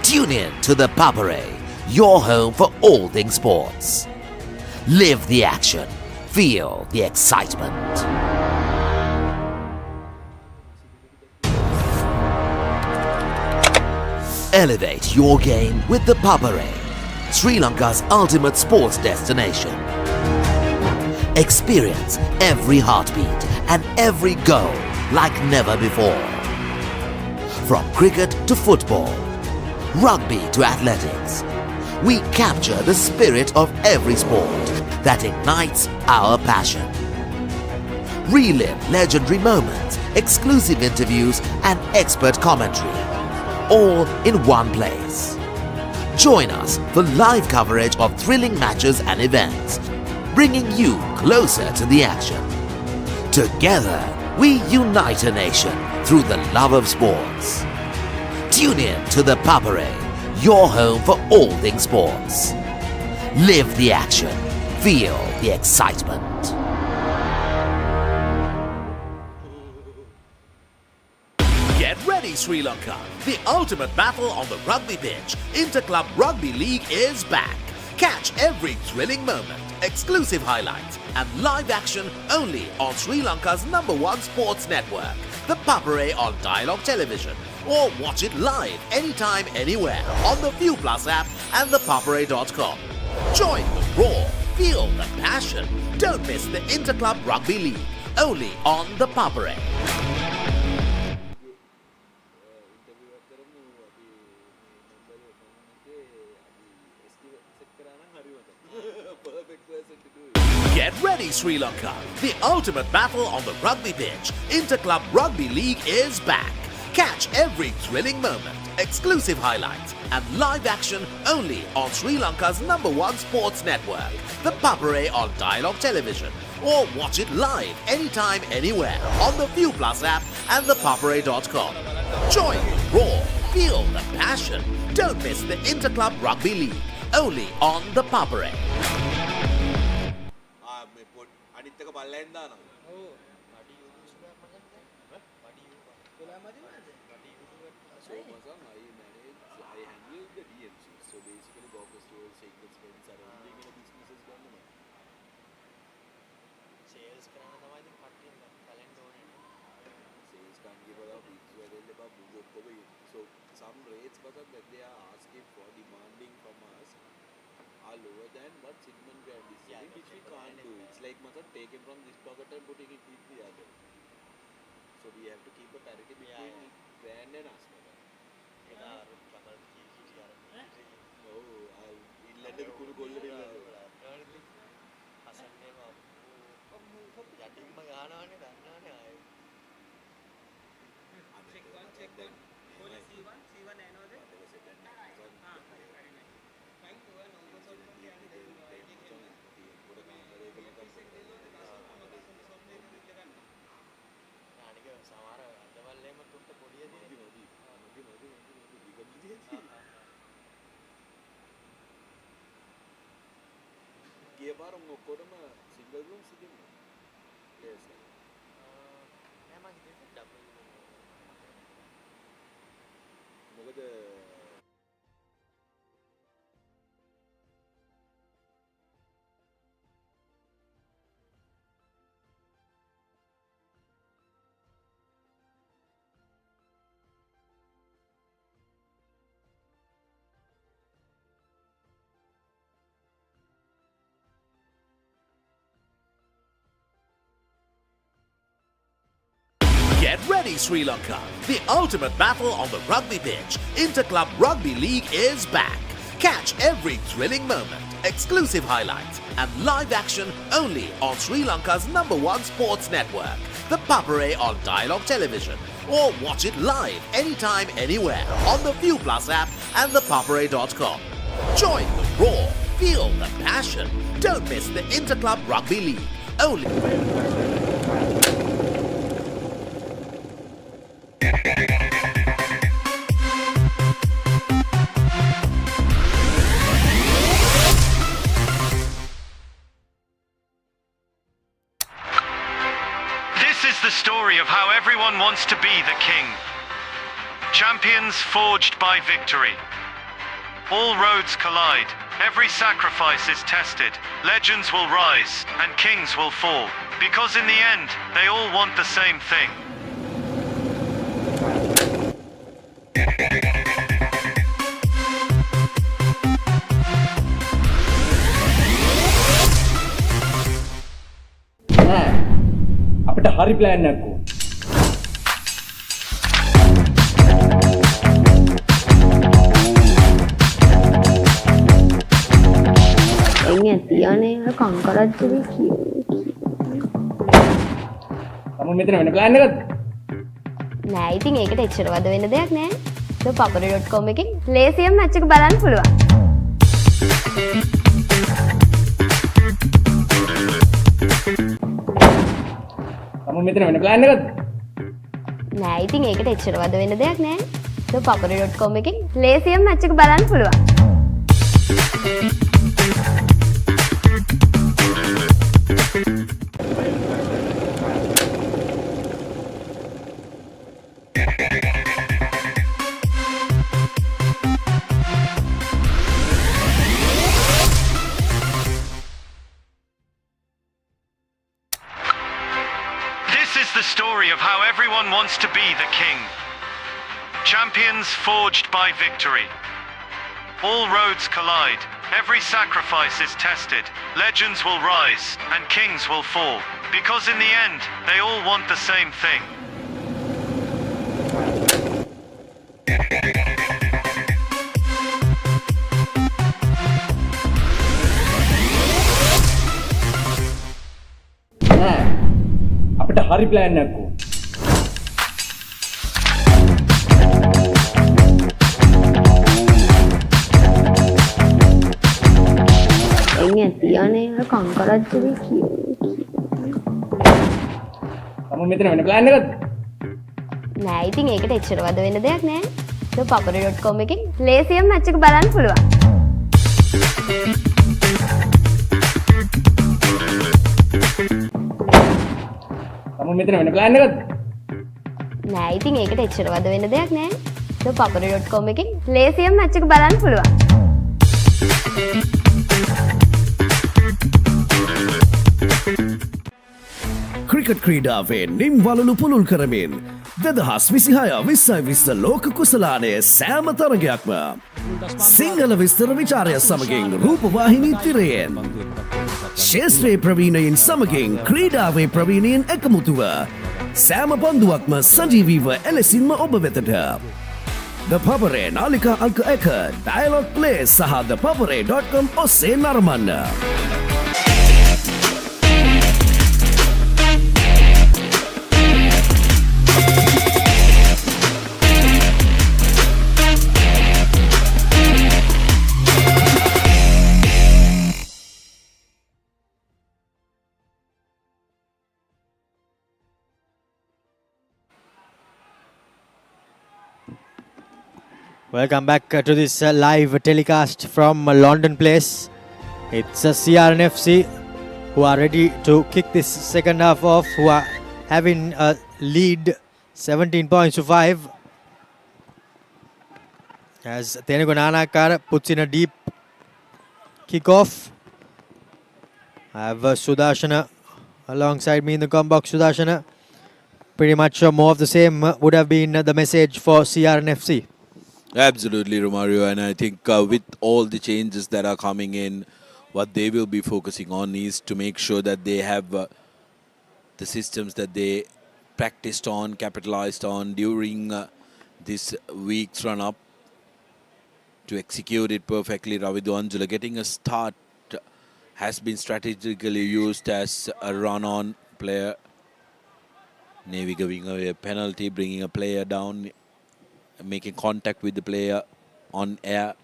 G: Tune in to the Papare, your home for all things sports. Live the action, feel the excitement. Elevate your game with the Papare, Sri Lanka's ultimate sports destination. Experience every heartbeat and every goal like never before. From cricket to football, rugby to athletics, we capture the spirit of every sport that ignites our passion. Relive legendary moments, exclusive interviews and expert commentary, all in one place. Join us for live coverage of thrilling matches and events, bringing you closer to the action. Together, we unite a nation through the love of sports. Tune in to the Papare, your home for all things sports. Live the action, feel the excitement. Get ready, Sri Lanka! The ultimate battle on the rugby pitch, Inter-Club Rugby League is back. Catch every thrilling moment, exclusive highlights, and live action only on Sri Lanka's #1 sports network, the Papare on Dialogue Television, or watch it live anytime, anywhere on the View Plus app and thepapare.com. Join the roar, feel the passion. Don't miss the Inter-Club Rugby League, only on the Papare. Get ready, Sri Lanka! The ultimate battle on the rugby pitch, Inter-Club Rugby League is back. Catch every thrilling moment, exclusive highlights, and live action only on Sri Lanka's #1 sports network, the Papare on Dialogue Television, or watch it live anytime, anywhere on the View Plus app and thepapare.com. Join the roar, feel the passion. Don't miss the Inter-Club Rugby League, only on the Papare. Get ready, Sri Lanka. The ultimate battle on the rugby pitch, Inter-Club Rugby League is back. Catch every thrilling moment, exclusive highlights, and live action only on Sri Lanka's #1 sports network, the Papare on Dialogue Television. Or watch it live anytime, anywhere on the View Plus app and thepapare.com. Join the roar, feel the passion. Don't miss the Inter-Club Rugby League. Only.
B: This is the story of how everyone wants to be the king. Champions forged by victory. All roads collide, every sacrifice is tested, legends will rise, and kings will fall. Because in the end, they all want the same thing.
C: අපිට හරි plan එකක් ඕන.
D: එන්නේ තියන්නේ කංකරච්චලි කියෝ.
C: තම මෙතන වෙන plan එකක්ද?
D: නෑ ඉතින් ඒකට එච්චර වද වෙන දෙයක් නෑ. papare.com එකෙන් ලේසියෙන් මැච් එක බලන්න පුළුවන්.
C: තම මෙතන වෙන ප්ලෑන් එකක්ද?
D: නෑ ඉතින් ඒකට එච්චර වද වෙන දෙයක් නෑ. papare.com එකෙන් ලේසියෙන් මැච් එක බලන්න පුළුවන්.
B: This is the story of how everyone wants to be the king. Champions forged by victory. All roads collide, every sacrifice is tested, legends will rise, and kings will fall. Because in the end, they all want the same thing.
C: අපිට හරි plan එකක් ඕන.
D: එන්නේ තියන්නේ කංකරච්චලි කියෝ.
C: තම මෙතන වෙන plan එකක්ද?
D: නෑ ඉතින් ඒකට එච්චර වද වෙන දෙයක් නෑ. papare.com එකෙන් ලේසියෙන් මැච් එක බලන්න පුළුවන්.
C: තම මෙතන වෙන ප්ලෑන් එකක්ද?
D: නෑ ඉතින් ඒකට එච්චර වද වෙන දෙයක් නෑ. papare.com එකෙන් ලේසියෙන් මැච් එක බලන්න පුළුවන්.
E: ක්‍රිකට් ක්‍රීඩාවේ නිම් වලලු පුළුල් කරමින් 2026-20 ලෝක කුසලානය සෑම තරගයක්ම සිංහල විස්තර විචාරය සමගින් රූපවාහිනී තිරයෙන් ශේෂ්ත්‍රයේ ප්‍රවීණයින් සමගින් ක්‍රීඩාවේ ප්‍රවීණයින් එකමුතුව සෑම පන්දුවක්ම සජීවීව එලෙසින්ම ඔබ වෙතට The Papare නාලිකා අංක 1 Dialogue Play සහ thepapare.com ඔස්සේ නරඹන්න.
A: Welcome back to this live telecast from London Place. It's CR&FC who are ready to kick this second half off, who are having a lead 17 points to 5. As Tenugu Nanakar puts in a deep kickoff. I have Sudarshana alongside me in the combox. Sudarshana, pretty much more of the same would have been the message for CR&FC.
I: Absolutely, Romario, and I think with all the changes that are coming in, what they will be focusing on is to make sure that they have the systems that they practiced on, capitalized on during this week's run-up to execute it perfectly. Ravidu Anjula getting a start has been strategically used as a run-on player. Navy giving away a penalty, bringing a player down, making contact with the player on air.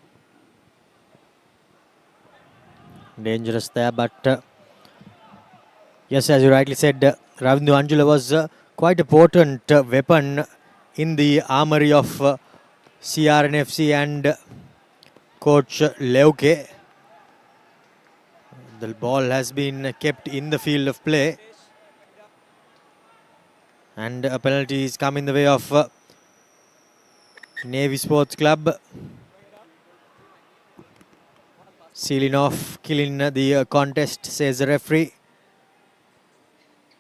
A: Dangerous there, but yes, as you rightly said, Ravindu Anjula was quite a potent weapon in the armory of CR&FC and coach Leuke. The ball has been kept in the field of play, and a penalty is come in the way of Navy Sports Club. Sealing off, killing the contest, says the referee.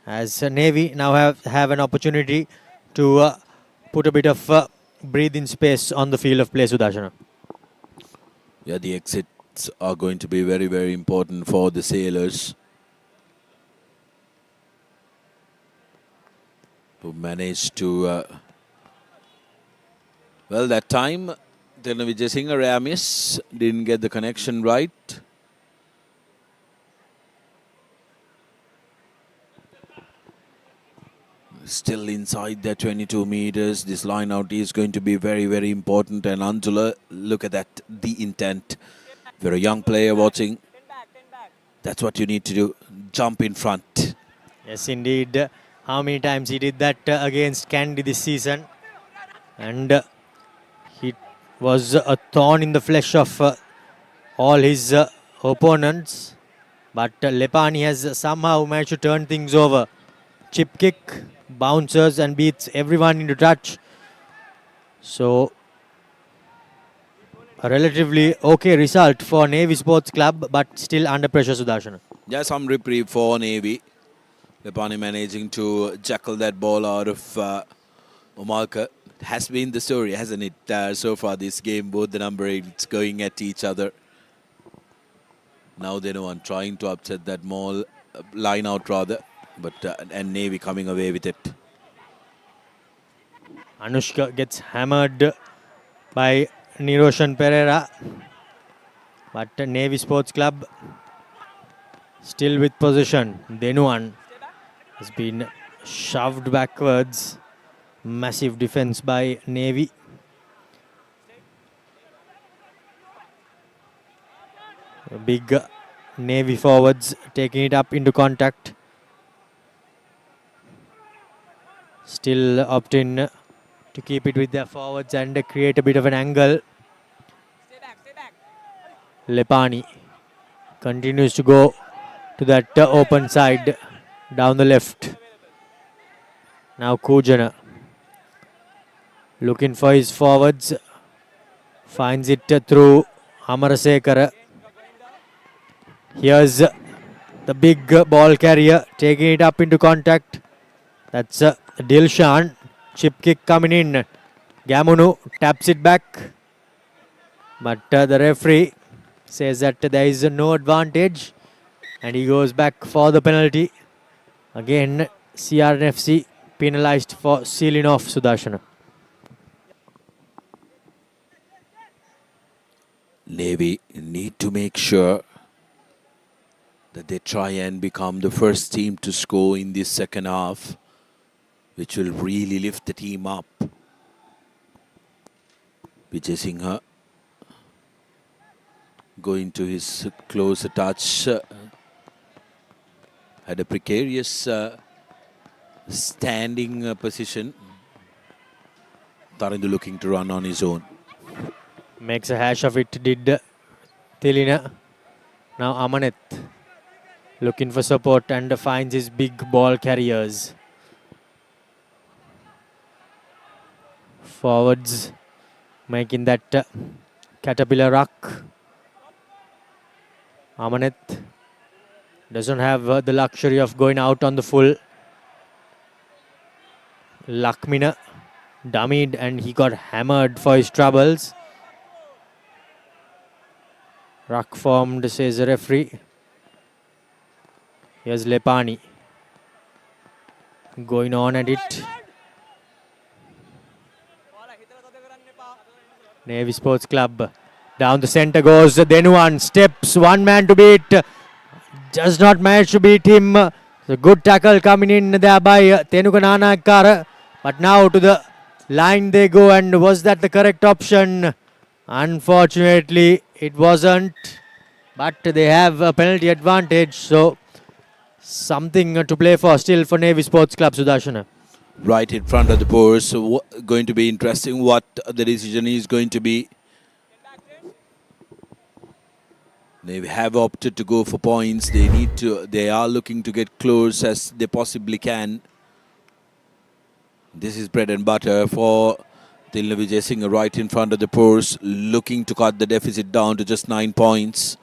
A: As Navy now have an opportunity to put a bit of breathing space on the field of play, Sudarshana.
I: Yeah, the exits are going to be very, very important for the Sailors, who managed to, well, that time, Vijay Singh Ramis didn't get the connection right. Still inside their 22 meters. This line out is going to be very, very important. And Anjula, look at that, the intent. If you're a young player watching, that's what you need to do. Jump in front.
A: Yes, indeed. How many times he did that against Candy this season. And he was a thorn in the flesh of all his opponents. But Lepani has somehow managed to turn things over. Chip kick, bounces and beats everyone into touch. So, a relatively okay result for Navy Sports Club, but still under pressure, Sudarshana.
I: Yeah, some reprieve for Navy. Lepani managing to jackal that ball out of Omalka. Has been the story, hasn't it? So far this game, both the number 8s going at each other. Now they know one trying to upset that maul, line out rather, but and Navy coming away with it.
A: Anushka gets hammered by Niroshan Pereira, but Navy Sports Club still with possession. Denuan has been shoved backwards. Massive defense by Navy. Big Navy forwards taking it up into contact. Still opting to keep it with their forwards and create a bit of an angle. Lepani continues to go to that open side down the left. Now Kujana looking for his forwards. Finds it through Amarasekara. Here's the big ball carrier taking it up into contact. That's Dilshan. Chip kick coming in. Gamunu taps it back. But the referee says that there is no advantage. And he goes back for the penalty. Again, CR&FC penalized for sealing off, Sudarshana.
I: Navy need to make sure that they try and become the first team to score in this second half, which will really lift the team up. Vijay Singh going to his closer touch. Had a precarious standing position. Tarindu looking to run on his own.
A: Makes a hash of it, did Tilina. Now Amanet looking for support and finds his big ball carriers. Forwards making that caterpillar ruck. Amanet doesn't have the luxury of going out on the full. Lakmina dummied and he got hammered for his troubles. Ruck formed, says the referee. Here's Lepani. going on at it. Navy Sports Club. Down the centre goes Denuan. Steps, one man to beat. Does not manage to beat him. The good tackle coming in there by Tenukananakara. But now to the line they go, and was that the correct option? Unfortunately, it wasn't. But they have a penalty advantage, so something to play for still for Navy Sports Club, Sudarshana.
I: Right in front of the post. So going to be interesting what the decision is going to be. They have opted to go for points. They are looking to get close as they possibly can. This is bread and butter for Tilna Vijay Singh right in front of the post, looking to cut the deficit down to just 9 points.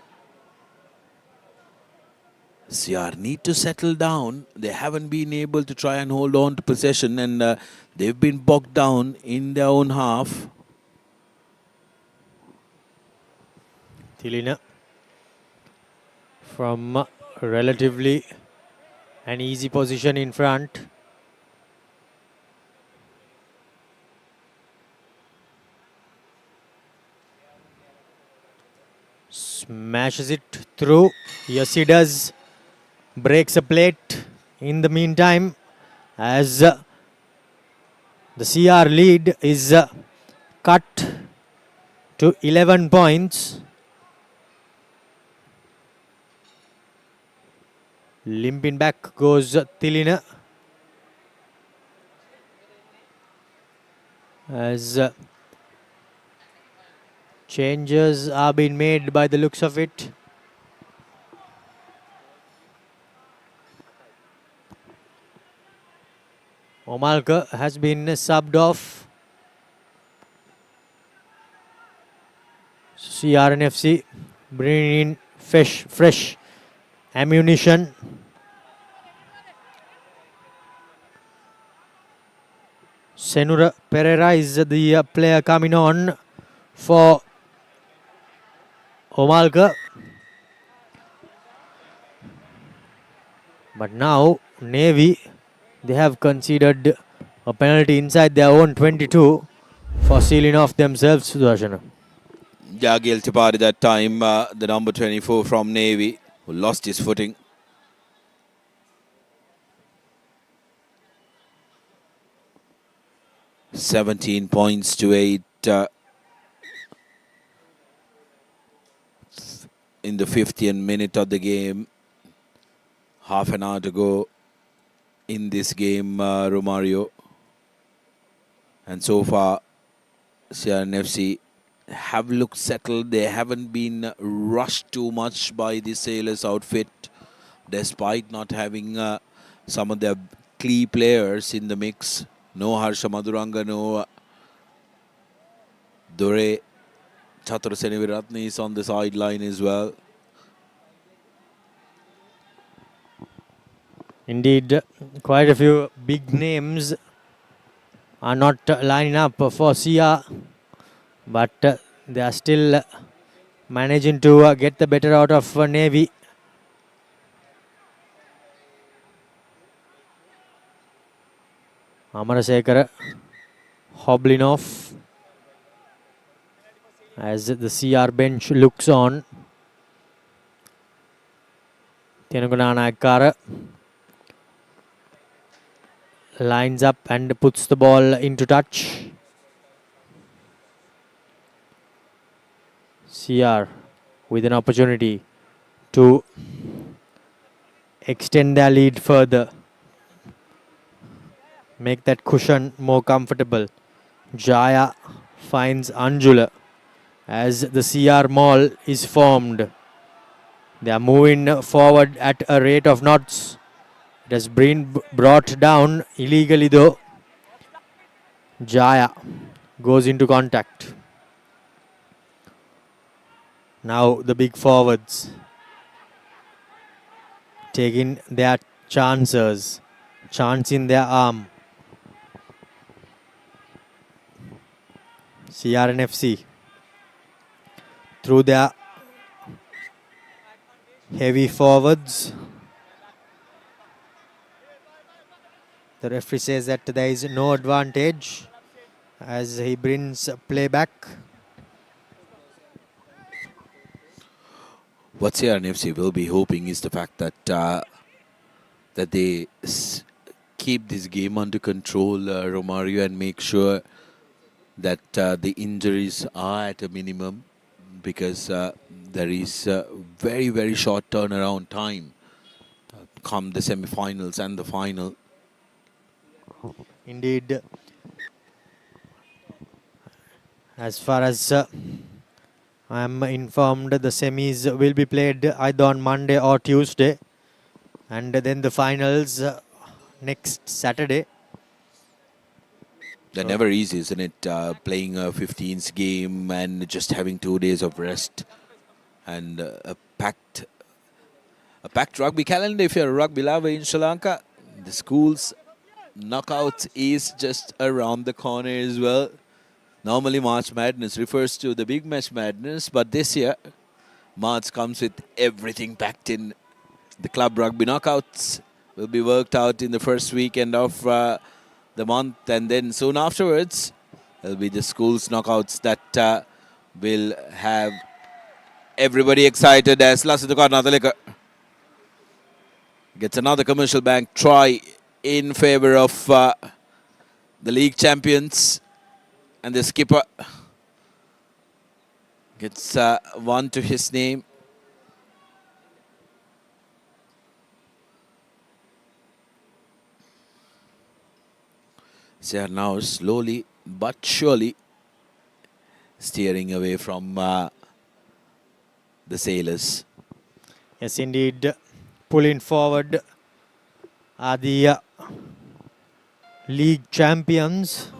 I: CR need to settle down. They haven't been able to try and hold on to possession, and they've been bogged down in their own half.
A: Tilina from relatively an easy position in front. Smashes it through. Yes, he does. Breaks a plate in the meantime, as the CR lead is cut to 11 points. Limping back goes Tilina, as changes are being made by the looks of it. Omalka has been subbed off. CR&FC bringing in fresh ammunition. Senura Pereira is the player coming on for Omalka. But now Navy, they have conceded a penalty inside their own 22 for sealing off themselves, Sudarshana.
I: Yeah, guilty party that time, the number 24 from Navy, who lost his footing. $17 points to 8 in the 50th minute of the game. Half an hour to go in this game, Romario. And so far, CR&FC have looked settled. They haven't been rushed too much by the Sailors outfit, despite not having some of their key players in the mix. No Harsha Maduranga, no Dore. Chatur Seneviratne is on the sideline as well.
A: Indeed, quite a few big names are not lining up for CR, but they are still managing to get the better out of Navy. Amarasekara hobbling off as the CR bench looks on. Tenukananakara lines up and puts the ball into touch. CR with an opportunity to extend their lead further, make that cushion more comfortable. Jaya finds Anjula as the CR maul is formed. They are moving forward at a rate of knots. It has been brought down illegally though. Jaya goes into contact. Now the big forwards taking their chances. Chance in their arm. CR&FC through their heavy forwards. The referee says that there is no advantage as he brings play back.
I: What CR&FC will be hoping is the fact that that they keep this game under control, Romario, and make sure that the injuries are at a minimum, because there is very, very short turnaround time come the semi-finals and the final.
A: Indeed, as far as I am informed, the semis will be played either on Monday or Tuesday, and then the finals next Saturday.
I: They're never easy, isn't it? Playing a 15th game and just having 2 days of rest and a packed rugby calendar. If you're a rugby lover in Sri Lanka, the schools knockouts is just around the corner as well. Normally March Madness refers to the big match madness, but this year March comes with everything packed in. The club rugby knockouts will be worked out in the first weekend of the month, and then soon afterwards there'll be the schools knockouts that will have everybody excited as Lasithuka Nathalika gets another commercial bank try in favor of the league champions, and the skipper gets one to his name. They are now slowly but surely steering away from the sailors.
A: Yes, indeed. Pulling forward are the league champions.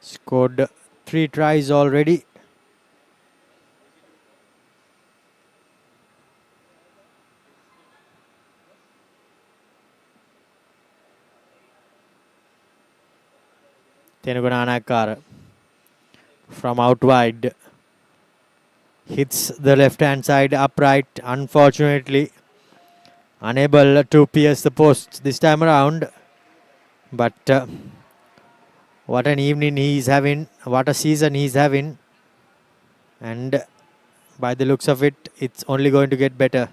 A: Scored 3 tries already. Tenugunanakar from out wide hits the left hand side upright, unfortunately unable to pierce the post this time around, but what an evening he is having, what a season he is having, and by the looks of it, it's only going to get better.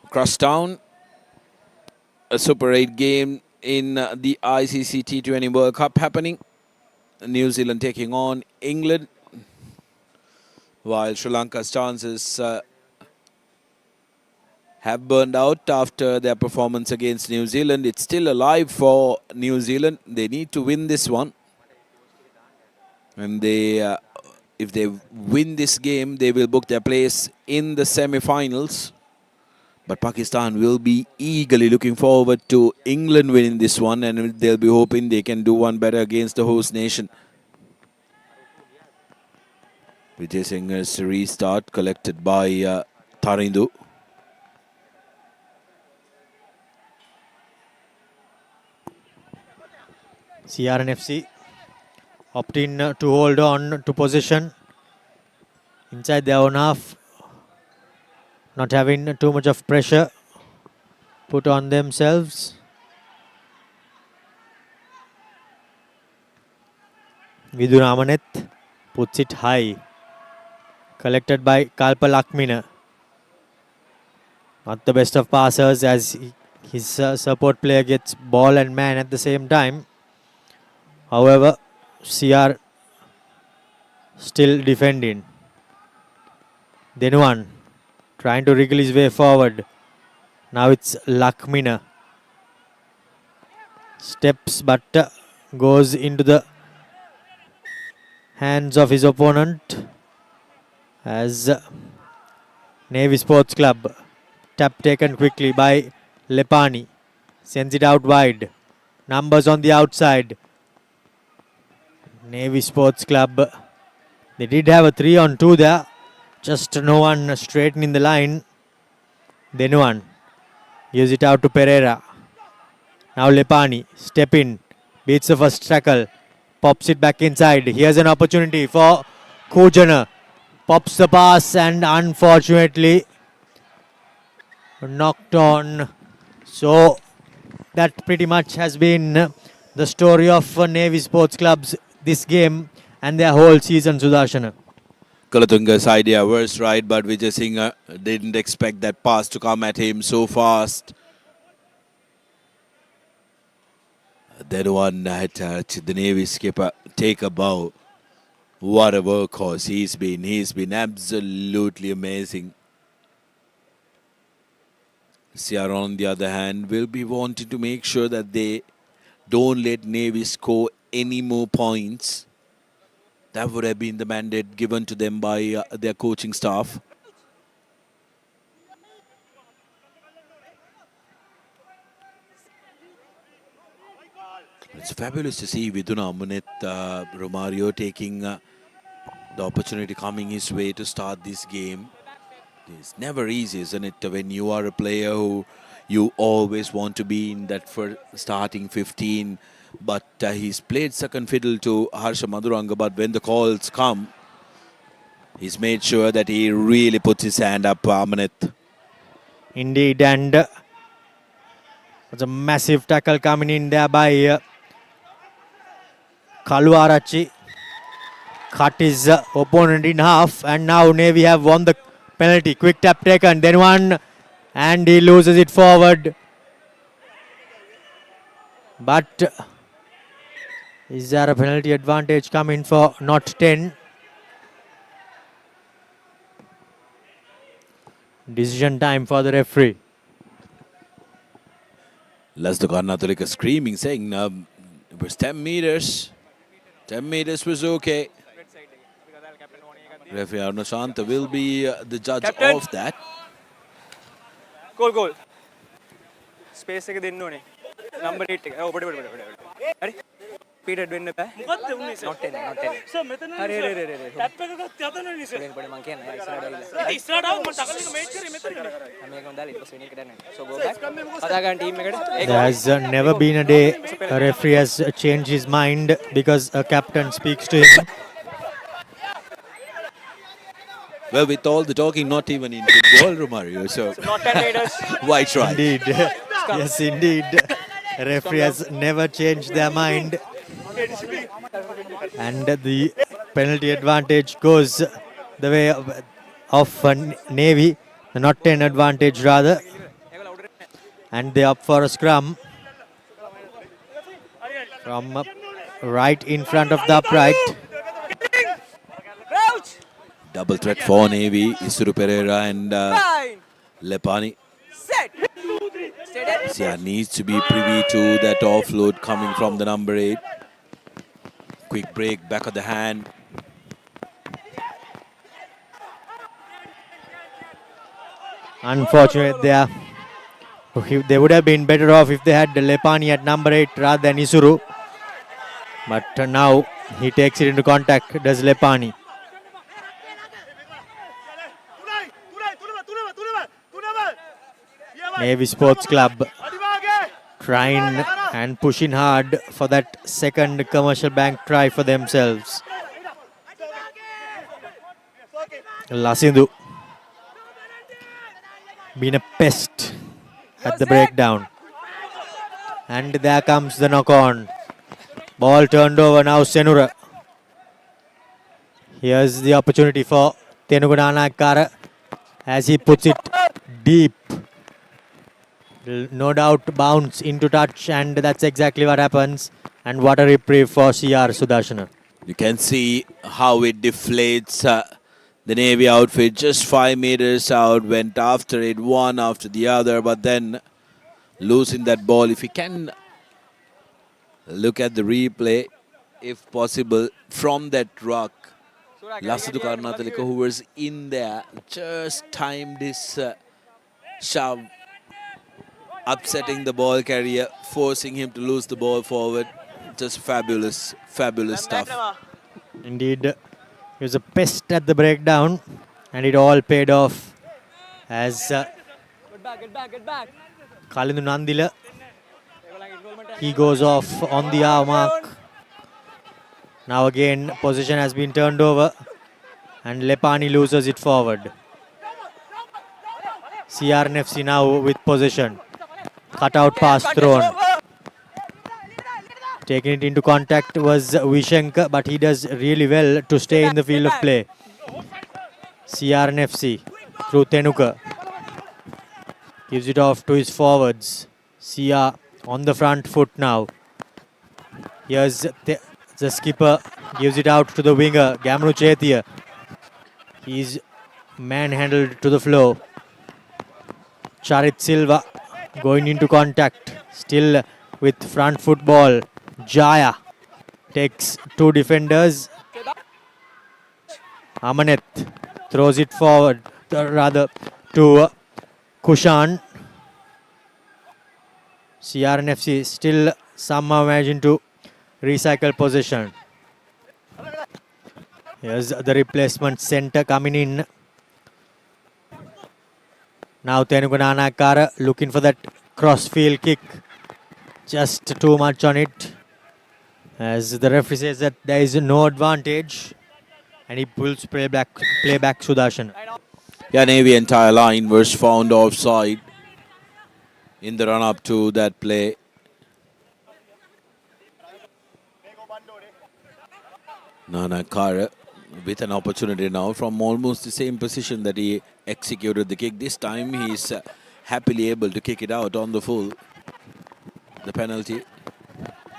I: Crosstown, a Super 8 game in the ICC T20 World Cup happening. New Zealand taking on England, while Sri Lanka's chances have burned out after their performance against New Zealand. It's still alive for New Zealand. They need to win this one, and they, if they win this game, they will book their place in the semi-finals. But Pakistan will be eagerly looking forward to England winning this one, and they'll be hoping they can do one better against the host nation. Vijay Singer's restart collected by Tarindu.
A: CR&FC opting to hold on to possession inside their own half, not having too much of pressure put on themselves. Viduramanet puts it high, collected by Kalpa Lakmina. Not the best of passers as his support player gets ball and man at the same time. However, CR still defending. Denuan trying to wriggle his way forward. Now it's Lakmina. Steps but goes into the hands of his opponent as Navy Sports Club. Tap taken quickly by Lepani. Sends it out wide. Numbers on the outside. Navy Sports Club. They did have a 3-on-2 there. Just no one straightening the line. Then one. Gives it out to Pereira. Now Lepani. Step in. Beats the first tackle. Pops it back inside. Here's an opportunity for Kujana. pops the pass and unfortunately knocked on. So that pretty much has been the story of Navy Sports Clubs this game and their whole season, Sudarshana.
I: Kalatunga's idea was right, but Vijay Singh didn't expect that pass to come at him so fast. Then one had the Navy skipper take a bow. What a workhorse he's been. He's been absolutely amazing. CR on the other hand will be wanting to make sure that they don't let Navy score any more points. That would have been the mandate given to them by their coaching staff. It's fabulous to see Viduna Amuneth Romario taking the opportunity coming his way to start this game. It's never easy, isn't it, when you are a player who you always want to be in that for starting 15. But he's played second fiddle to Harsha Maduranga. But when the calls come, he's made sure that he really puts his hand up, Amaneth.
A: Indeed, and there's a massive tackle coming in there by Kaluarachi. Cut his opponent in half, and now Navy have won the penalty. Quick tap taken, then one, and he loses it forward. But is there a penalty advantage coming for not 10? Decision time for the referee.
I: Lasdo Karnatolika screaming, saying it was 10 meters. 10 meters was okay. Referee Aruna Shanta will be the judge
J: Captain.
I: of that.
J: Goal. Space එක දෙන්න ඕනේ. Number 8 එක. ඔව් පොඩි. හරි. Period වෙන්න බෑ. මොකක්ද උන්නේ සර්? Not 10. සර් මෙතන හරි. ටැප් එක ගත්ත යතනනේ සර්. පොඩි මං කියන්නේ ඉස්සරහට ආව මම ටකල් එක මේච් කරේ මෙතන කරා. මේකම දාලා ඊට පස්සේ වෙන එක දැන් නැහැ. So go back. කතා ගන්න ටීම් එකට.
A: There has never been a day a referee has changed his mind because a captain speaks to him.
I: Well, with all the talking, not even in football, Romario. So,
J: Not 10 meters.
I: why try?
A: Indeed. Yes, indeed. Referee has never changed their mind. And the penalty advantage goes the way of Navy. The not 10 advantage rather. And they opt for a scrum from right in front of the upright.
I: Double threat for Navy, Isuru Pereira and Lepani. CR needs to be privy to that offload coming from the number 8. Quick break, back of the hand.
A: Unfortunate there. They would have been better off if they had Lepani at number 8 rather than Isuru. But now he takes it into contact, does Lepani. Navy Sports Club trying and pushing hard for that second commercial bank try for themselves. Lasindu been a pest at the breakdown. And there comes the knock on. Ball turned over now, Senura. Here's the opportunity for Tenugunanakara as he puts it deep. No doubt bounce into touch, and that's exactly what happens. And what a reprieve for CR, Sudarshana.
I: You can see how it deflates the Navy outfit. Just 5 meters out, went after it, one after the other, but then losing that ball. If you can look at the replay, if possible, from that rock, Lasadu Karnathalika, who was in there, just timed his shove, upsetting the ball carrier, forcing him to lose the ball forward. Just fabulous, fabulous stuff.
A: Indeed, he was a pest at the breakdown, and it all paid off as
J: Get back.
A: Kalindu Nandila, he goes off on the hour mark. Now again, position has been turned over and Lepani loses it forward. CR&FC now with possession. Cutout pass thrown. Taking it into contact was Vishenka, but he does really well to stay in the field of play. CR&FC through Tenuka. Gives it off to his forwards. CR on the front foot now. Here's the skipper. Gives it out to the winger, Gamru Chetia. He's manhandled to the floor. Charit Silva going into contact. Still with front foot ball. Jaya takes two defenders. Amaneth throws it forward, rather to Kushan. CR&FC still somehow managing to recycle possession. Here's the replacement centre coming in. Now Tenuka Nanakara looking for that cross-field kick. Just too much on it. As the referee says that there is no advantage. And he pulls play back Sudarshan.
I: Yeah, Navy entire line was found offside in the run-up to that play. Nanakara with an opportunity now from almost the same position that he executed the kick. This time he's happily able to kick it out on the full. The penalty.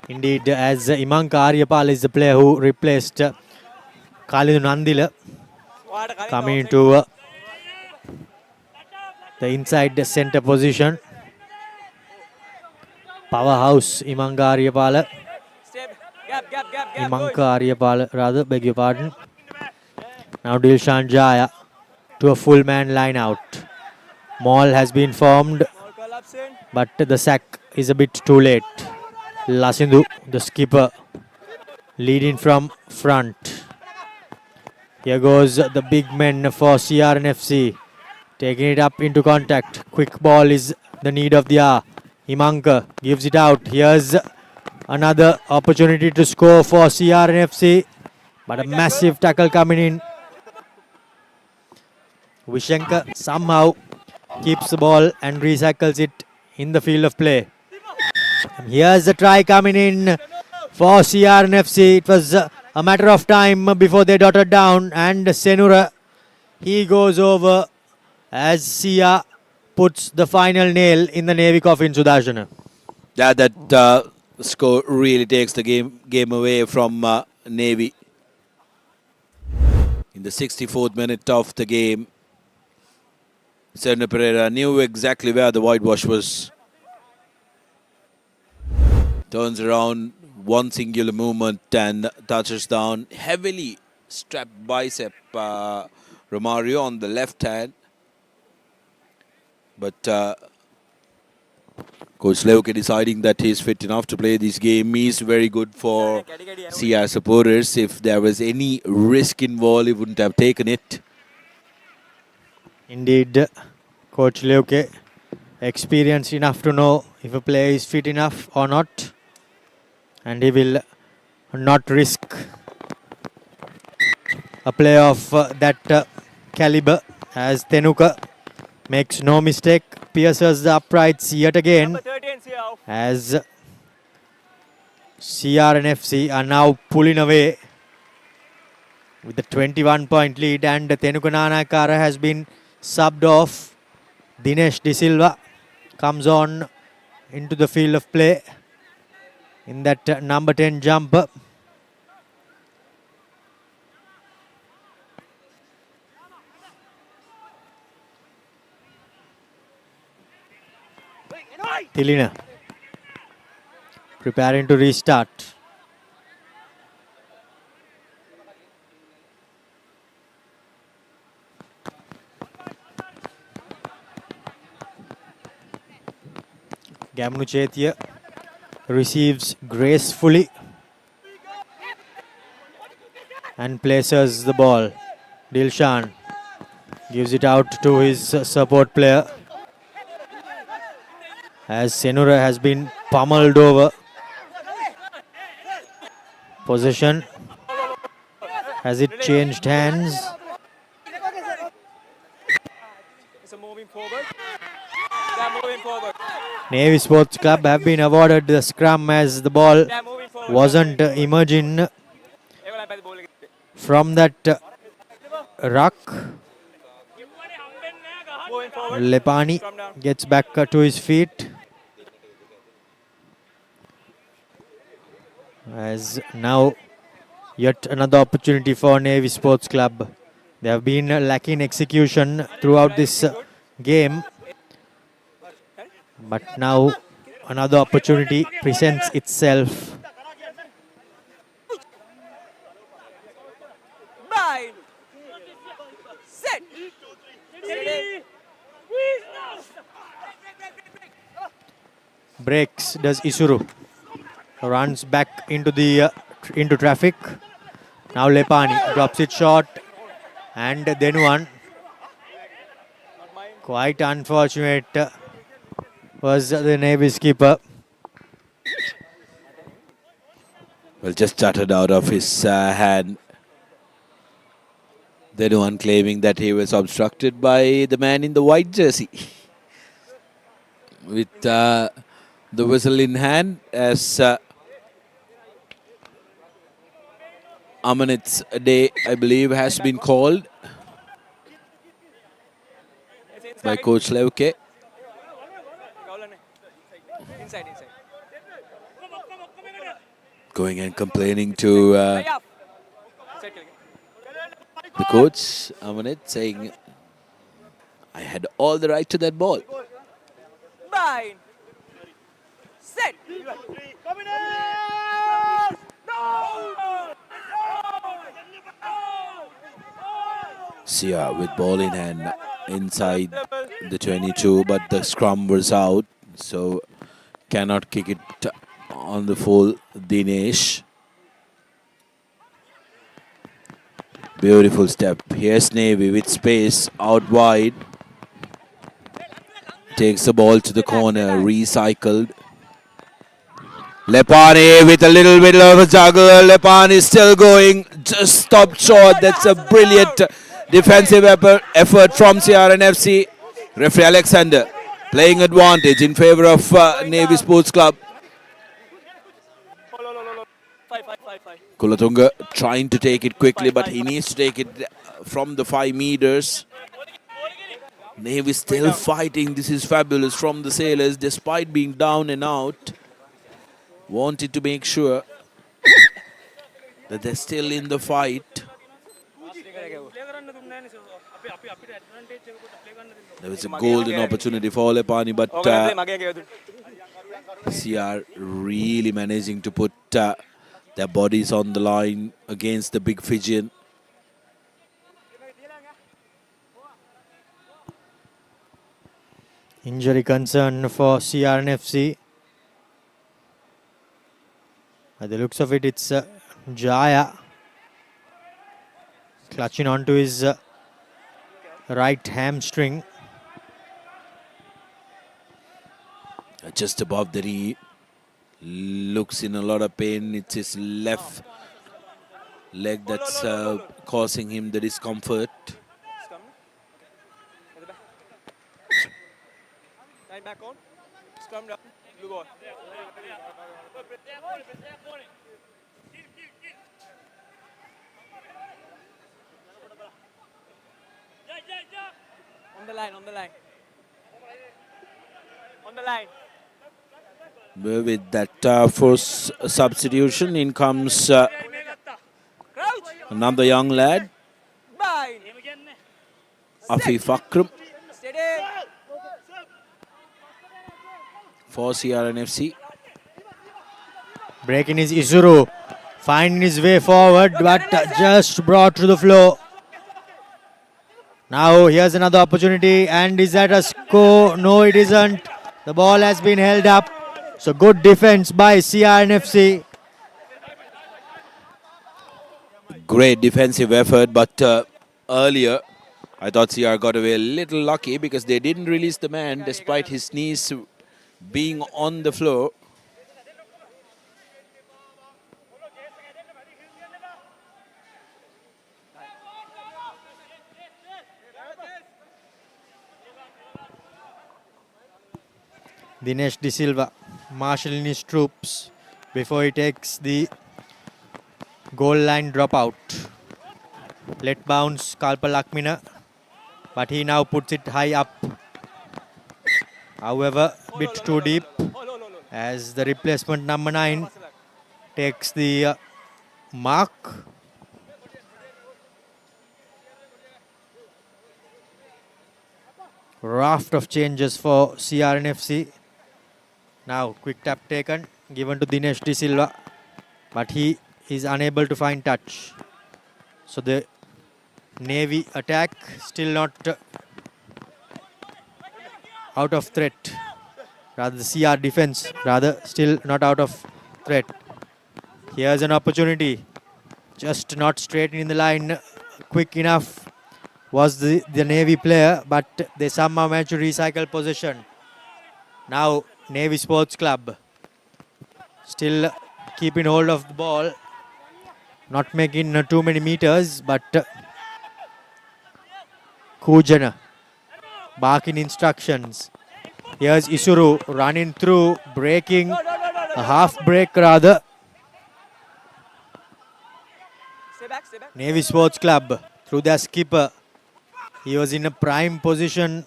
A: Indeed, as Imanka Aryapal is the player who replaced Kalidu Nandila, coming into the inside centre position. Powerhouse Imanka Aryapala. Imanka Aryapala, rather, beg your pardon. Now Dilshan Jaya to a full man line out. Maul has been formed, but the sack is a bit too late. Lasindu, the skipper, leading from front. Here goes the big men for CR&FC. Taking it up into contact. Quick ball is the need of the hour. Imanka gives it out. Here's another opportunity to score for CR&FC. But a massive tackle coming in. Vishenka somehow keeps the ball and recycles it in the field of play. And here's the try coming in for CR&FC. It was a matter of time before they dotted down, and Senura, he goes over as Sia puts the final nail in the Navy coffin, Sudarshana.
I: Yeah, that score really takes the game away from Navy. In the 64th minute of the game, Serna Pereira knew exactly where the whitewash was. Turns around, one singular movement and touches down. Heavily strapped bicep Romario on the left hand. But Coach Leuke deciding that he's fit enough to play this game is very good for CR supporters. If there was any risk involved, he wouldn't have taken it.
A: Indeed, Coach Leuke experienced enough to know if a player is fit enough or not. And he will not risk a player of that caliber, as Tenuka makes no mistake, pierces the uprights yet again, as CR&FC are now pulling away with the 21-point lead, and Tenuka Nanakara has been subbed off. Dinesh De Silva comes on into the field of play in that number 10 jumper. Tilina preparing to restart. Gamnu Chetia receives gracefully and places the ball. Dilshan gives it out to his support player, as Senura has been pummeled over. Possession, has it changed hands? Navy Sports Club have been awarded the scrum as the ball wasn't emerging from that ruck. Lepani gets back to his feet. As now yet another opportunity for Navy Sports Club. They have been lacking execution throughout this game. But now another opportunity presents itself. Breaks does Isuru. Runs back into the into traffic. Now Lepani drops it short. And then one. Quite unfortunate was the Navy's keeper.
I: Well, just started out of his hand. Then one claiming that he was obstructed by the man in the white jersey. With the whistle in hand as Amanit's day, I believe, has been called by Coach Levke. Going and complaining to the coach, Amanit, saying, I had all the right to that ball. CR with ball in hand inside the 22, but the scrum was out, so cannot kick it on the full. Dinesh. Beautiful step. Here's Navy with space out wide. Takes the ball to the corner, recycled. Lepani with a little bit of a juggle. Lepani is still going, just stopped short. That's a brilliant defensive effort from CR&FC. Referee Alexander playing advantage in favor of Navy Sports Club. Kulatunga trying to take it quickly, but he needs to take it from the 5 meters. Navy still fighting. This is fabulous from the Sailors, despite being down and out. Wanted to make sure that they're still in the fight. There was a golden opportunity for Lepani, but CR really managing to put their bodies on the line against the big Fijian.
A: Injury concern for CR&FC. By the looks of it, it's Jaya clutching onto his right hamstring.
I: Just above the knee. Looks in a lot of pain. It's his left leg that's causing him the discomfort.
J: Back on. Scrum down. Blue ball. On the line, on the line. On the line.
I: With that first substitution, in comes another young lad, Afif Akram, for CR&FC.
A: Breaking his Isuru, finding his way forward, but just brought to the floor. Now here's another opportunity, and is that a score? No, it isn't. The ball has been held up. So good defense by CR&FC.
I: Great defensive effort, but earlier I thought CR got away a little lucky because they didn't release the man despite his knees being on the floor.
A: Dinesh De Silva marshalling his troops before he takes the goal line dropout. Let bounce Kalpa Lakmina, but he now puts it high up. However, bit too deep as the replacement number 9 takes the mark. Raft of changes for CR&FC. Now quick tap taken, given to Dinesh De Silva, but he is unable to find touch. So the Navy attack still not out of threat. Rather the CR defense still not out of threat. Here's an opportunity. Just not straight in the line quick enough was the Navy player, but they somehow managed to recycle possession. Now Navy Sports Club still keeping hold of the ball. Not making too many meters, but Kujana barking instructions. Here's Isuru running through, breaking, a half break rather. Navy Sports Club through their skipper. He was in a prime position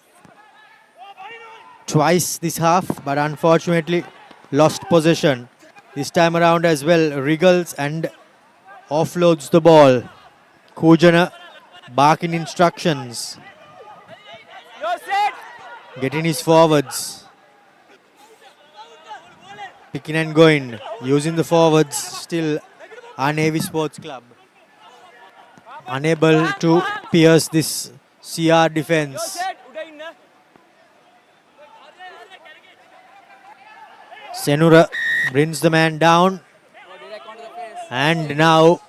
A: twice this half, but unfortunately lost possession. This time around as well, wriggles and offloads the ball. Kujana barking instructions. Getting his forwards. Picking and going. Using the forwards still our Navy Sports Club. Unable to pierce this CR defense. Senura brings the man down. And now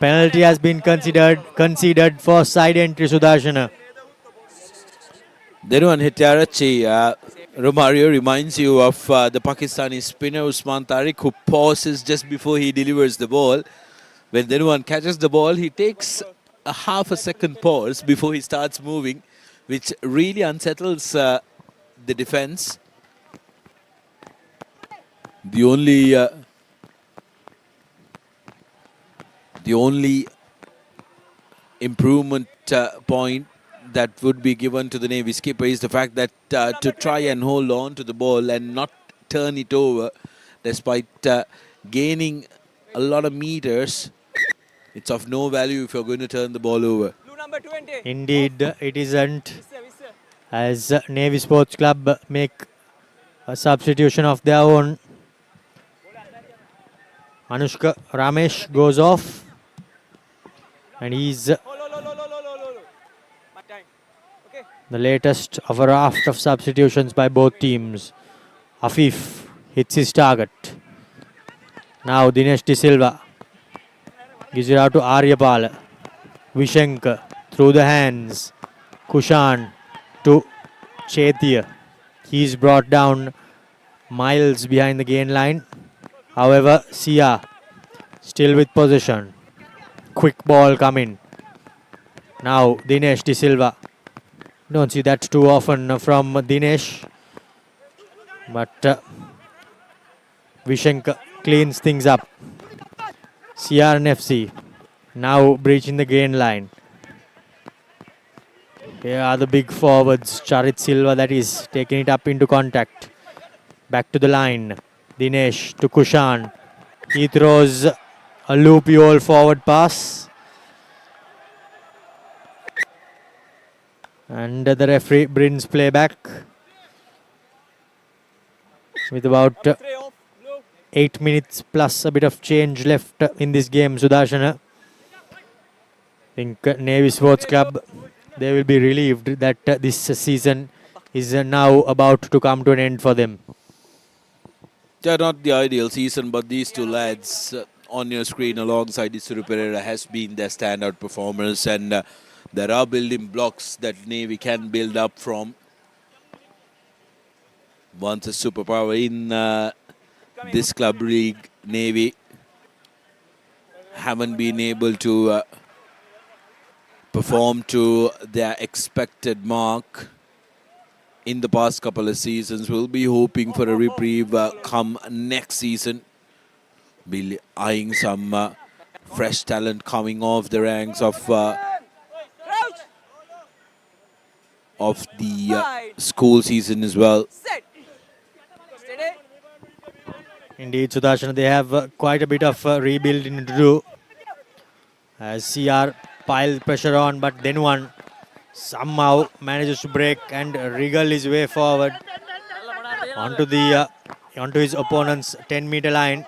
A: penalty has been conceded for side entry Sudarshana.
I: Denuan Hitarachi, Romario reminds you of the Pakistani spinner Usman Tariq, who pauses just before he delivers the ball. When Denuan catches the ball, he takes a half a second pause before he starts moving, which really unsettles the defense. The only improvement point that would be given to the Navy skipper is the fact that to try and hold on to the ball and not turn it over despite gaining a lot of meters. It's of no value if you're going to turn the ball over.
A: Indeed, it isn't, as Navy Sports Club make a substitution of their own. Anushka Ramesh goes off, and he's the latest of a raft of substitutions by both teams. Afif hits his target. Now Dinesh De Silva gives it out to Aryapal. Vishenka through the hands. Kushan to Chetia. He's brought down miles behind the gain line. However, Sia still with possession. Quick ball coming. Now Dinesh De Silva. Don't see that too often from Dinesh. But Vishenka cleans things up. CR&FC now breaching the gain line. Here are the big forwards. Charit Silva, that is, taking it up into contact. Back to the line. Dinesh to Kushan. He throws a loopy old forward pass. And the referee brings play back. With about 8 minutes plus a bit of change left in this game, Sudarshana. I think Navy Sports Club, they will be relieved that this season is now about to come to an end for them.
I: Yeah, not the ideal season, but these two lads on your screen alongside Isuru Pereira has been their standout performers, and there are building blocks that Navy can build up from. Once a superpower in this club league, Navy haven't been able to perform to their expected mark in the past couple of seasons. We'll be hoping for a reprieve come next season. Be eyeing some fresh talent coming off the ranks of the school season as well.
A: Indeed, Sudarshan, they have quite a bit of rebuilding to do. As CR piled pressure on, but then one somehow manages to break and wriggle his way forward onto his opponent's 10-meter line.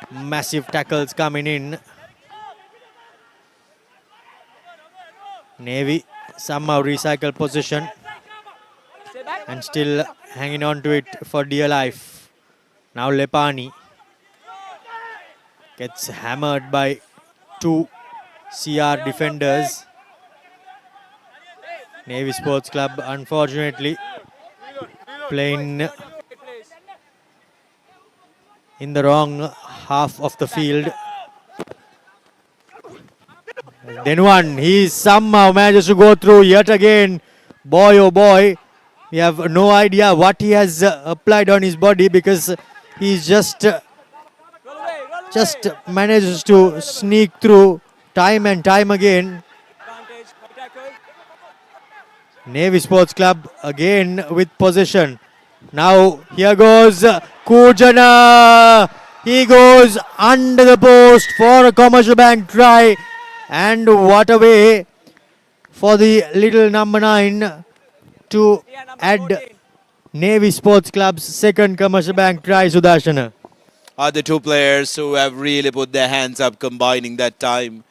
A: Massive tackles coming in. Navy somehow recycle possession and still hanging on to it for dear life. Now Lepani gets hammered by two CR defenders. Navy Sports Club unfortunately playing in the wrong half of the field. Then one, he somehow manages to go through yet again. Boy oh boy, we have no idea what he has applied on his body, because he's just manages to sneak through time and time again. Navy Sports Club again with possession. Now here goes Kujana. He goes under the post for a Commercial Bank try. And what a way for the little number 9 to add Navy Sports Club's second Commercial Bank try, Sudarshana.
I: Are the two players who have really put their hands up, combining that time.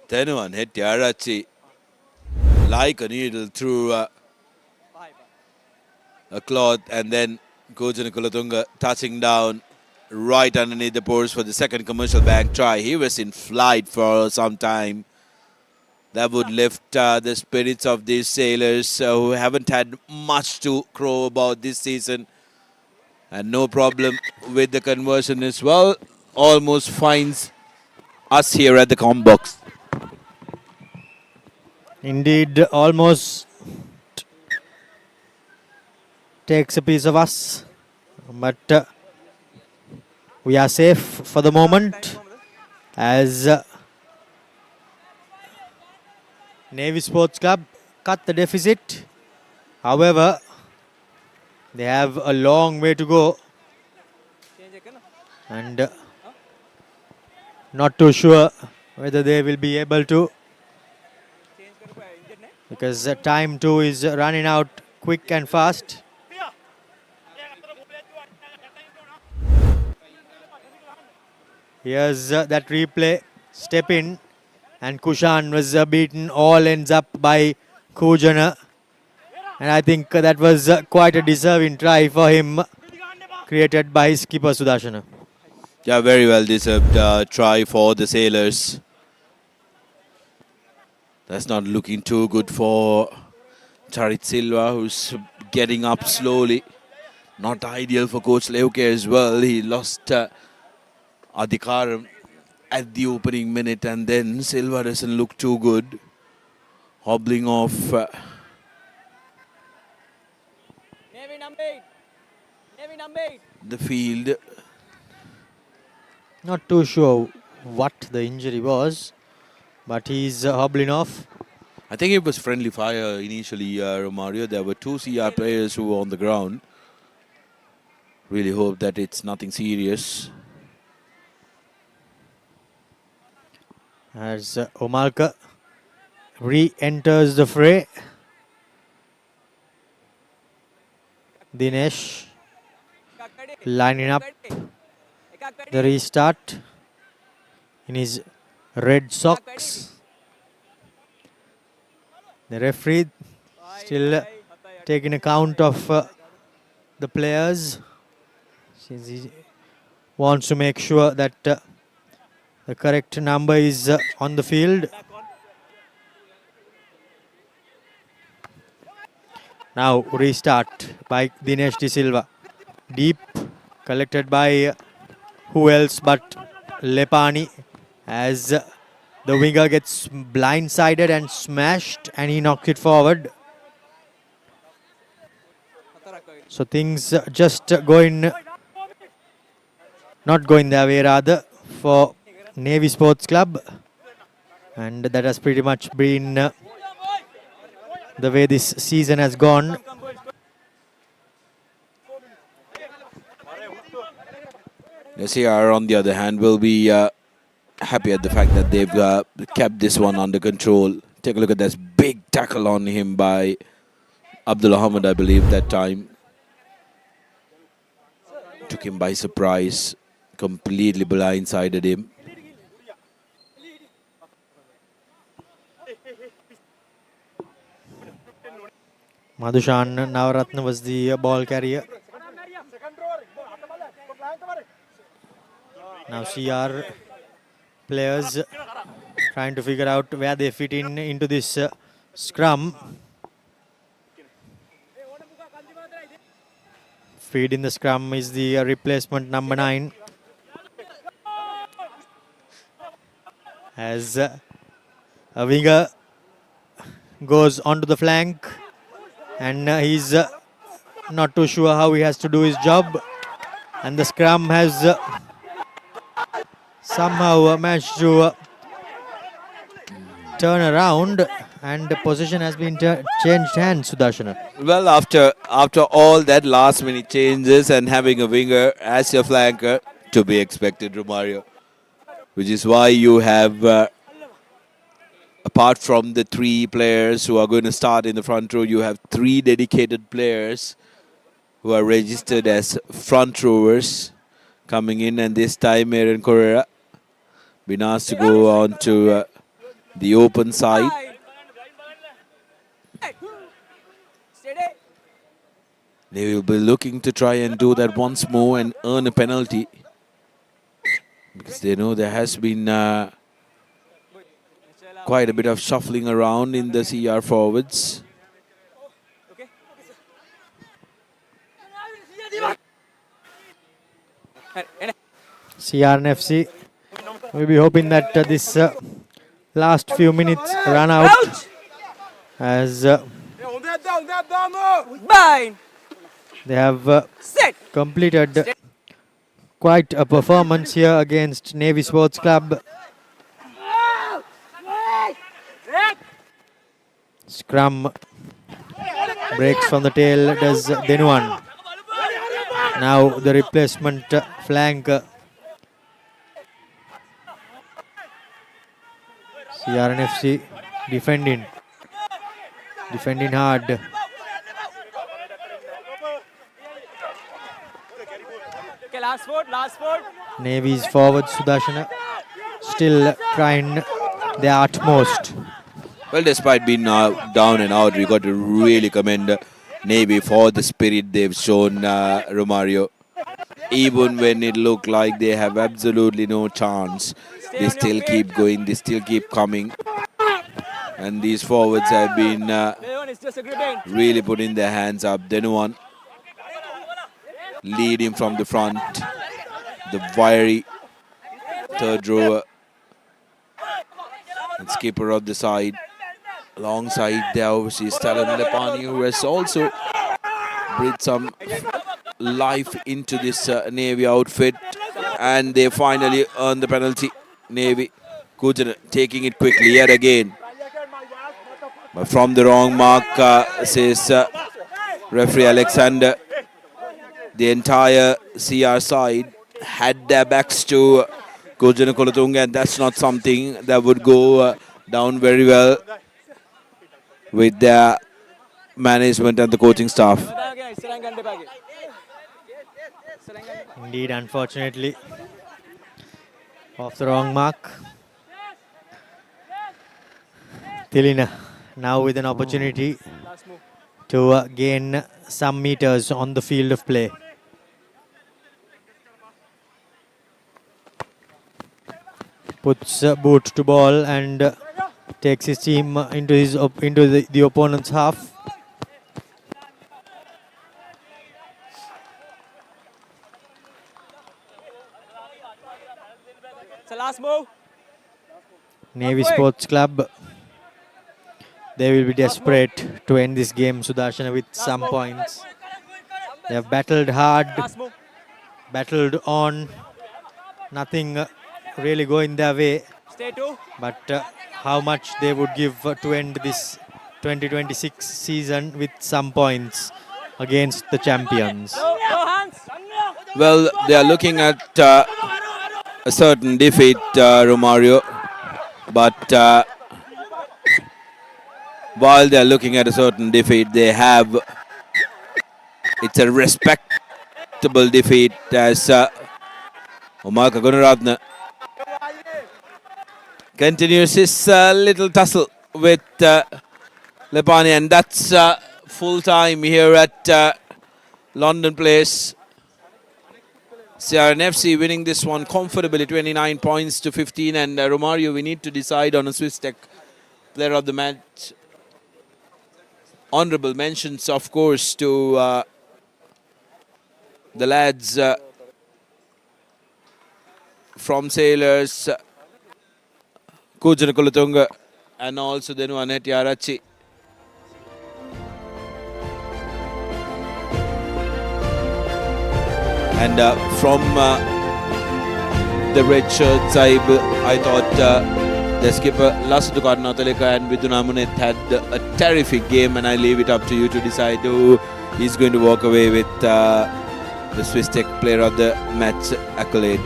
I: Then one hit Yarachi like a needle through a cloth, and then Kujana Kulatunga touching down right underneath the post for the second Commercial Bank try. He was in flight for some time. That would lift the spirits of these sailors who haven't had much to crow about this season. And no problem with the conversion as well. Almost finds us here at the comm box.
A: Indeed, almost takes a piece of us. But we are safe for the moment, as Navy Sports Club cut the deficit. However, they have a long way to go, and not too sure whether they will be able to, because time too is running out quick and fast. Here's that replay, step in, and Kushan was beaten, all ends up by Kujana. And I think that was quite a deserving try for him, created by his keeper Sudarshana.
I: Yeah, very well deserved try for the sailors. That's not looking too good for Charit Silva, who's getting up slowly. Not ideal for Coach Leuke as well. He lost Adhikaram at the opening minute, and then Silva doesn't look too good. Hobbling off. The field.
A: Not too sure what the injury was, but he's hobbling off.
I: I think it was friendly fire initially, Romario. There were two CR players who were on the ground. Really hope that it's nothing serious.
A: As Omalka re-enters the fray. Dinesh lining up the restart in his red socks. The referee still taking account of the players. He wants to make sure that the correct number is on the field. Now restart by Dinesh De Silva. Deep, collected by who else but Lepani, as The winger gets blindsided and smashed, and he knocks it forward. So things just not going their way rather for Navy Sports Club, and that has pretty much been the way this season has gone.
I: The CR, on the other hand, will be happy at the fact that they've kept this one under control. Take a look at this big tackle on him by Abdul Ahmed, I believe, that time. Took him by surprise, completely blindsided him.
A: Madhushan Navaratna was the ball carrier. Now CR players trying to figure out where they fit into this scrum. Feed in the scrum is the replacement number 9. As a winger goes onto the flank, and he's not too sure how he has to do his job, and the scrum has somehow managed to turn around, and the position has been changed hands, Sudarshana.
I: Well, after all that last minute changes and having a winger as your flanker, to be expected, Romario, which is why you have apart from the 3 players who are going to start in the front row, you have 3 dedicated players who are registered as front rowers coming in, and this time Aaron Correa been asked to go on to the open side. They will be looking to try and do that once more and earn a penalty, because they know there has been quite a bit of shuffling around in the CR forwards.
A: CR&FC will be hoping that this last few minutes run out, as they have completed quite a performance here against Navy Sports Club. Scrum breaks from the tail, does Denuan. Now the replacement flank. CR&FC defending hard.
J: Last word.
A: Navy's forward Sudarshana still trying their utmost.
I: Well, despite being down and out, we got to really commend Navy for the spirit they've shown, Romario. Even when it looked like they have absolutely no chance, they still keep going, they still keep coming. And these forwards have been really putting their hands up. Denuan leading from the front, the wiry third rower and skipper of the side. Alongside there, obviously, Stalin Lepani, who has also breathed some life into this Navy outfit. And they finally earn the penalty. Navy, Kujana taking it quickly yet again. But from the wrong mark, says referee Alexander. The entire CR side had their backs to Kujana Kolatunga, and that's not something that would go down very well with their management and the coaching staff.
A: Indeed, unfortunately, off the wrong mark. Tilina now with an opportunity to gain some meters on the field of play. Puts boot to ball and takes his team into the opponent's half.
J: It's the last move.
A: Navy Sports Club, they will be desperate to end this game, Sudarshana, with some points. They have battled hard, battled on, nothing really going their way. But how much they would give to end this 2026 season with some points against the champions.
I: Well, they are looking at a certain defeat, Romario. But while they are looking at a certain defeat, it's a respectable defeat as Omar Kagunaratne continues his little tussle with Lepani, and that's full time here at London Place. CR&FC winning this one comfortably, 29 points to 15. And Romario, we need to decide on a Swiss Tech player of the match. Honorable mentions, of course, to the lads from Sailors, Kujana Kulatunga, and also Denu Anet Yarachi. And from the red shirt side, I thought the skipper Lasudhu Karnataleka and Vidun Amunet had a terrific game, and I leave it up to you to decide who is going to walk away with the Swiss Tech player of the match accolade.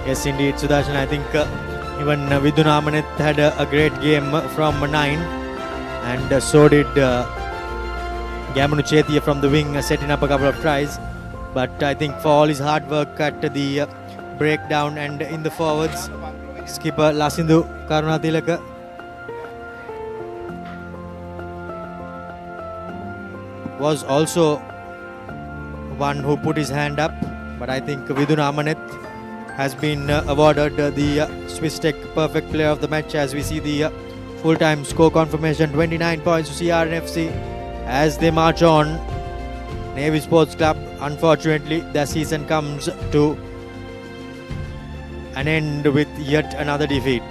A: Yes, indeed, Sudarshan. I think even Vidun Amunet had a great game from 9, and so did Gamanu Chetia from the wing, setting up a couple of tries. But I think for all his hard work at the breakdown and in the forwards, skipper Lasindhu Karunatilaka was also one who put his hand up. But I think Vidun Amanet has been awarded the Swiss Tech Perfect Player of the Match, as we see the full-time score confirmation. 29 points to CR&FC as they march on. Navy Sports Club, unfortunately, their season comes to an end with yet another defeat.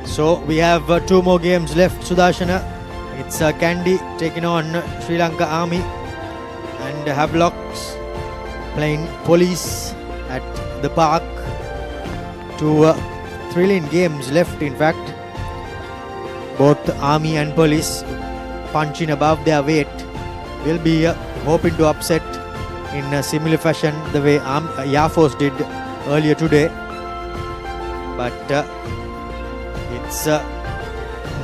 A: So we have 2 more games left, Sudarshana. It's Kandy taking on Sri Lanka Army, and Havelocks playing Police at the park. 2 thrilling games left, in fact. Both Army and Police punching above their weight. Will be hoping to upset in a similar fashion the way Air Force did earlier today. But it's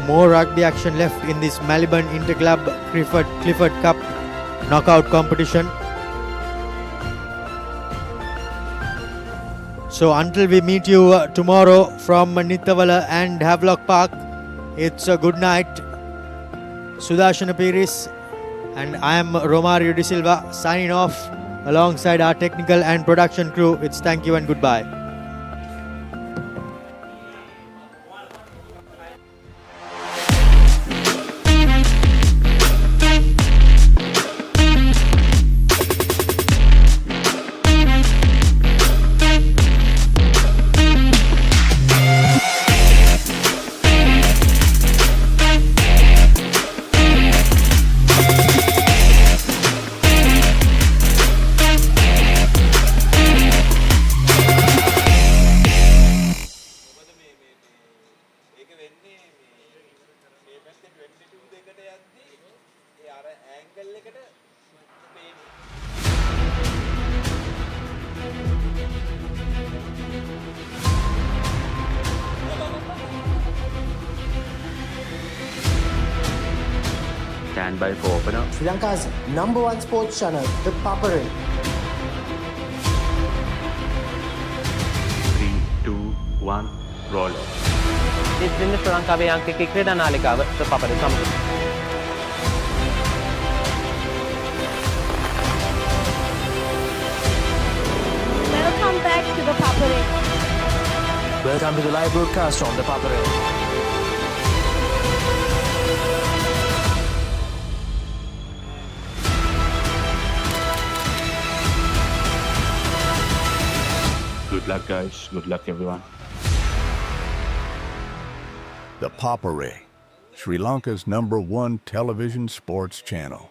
A: more rugby action left in this Maliban Inter-Club Clifford Cup knockout competition. So until we meet you tomorrow from Nithavala and Havelock Park, it's a good night. Sudarshana Piris and I am Romario De Silva signing off alongside our technical and production crew. It's thank you and goodbye.
N: Stand by for opener.
O: Sri Lanka's #1 sports channel, the Papare.
N: 3, 2, 1, roll.
J: ඉතින් ශ්‍රී ලංකාවේ අංක ක්‍රීඩා නාලිකාව Papare සමග.
D: Welcome back to the Papare.
P: Welcome to the live broadcast on the Papare.
N: Good luck, guys. Good luck, everyone.
K: The Papare, Sri Lanka's #1 television sports channel.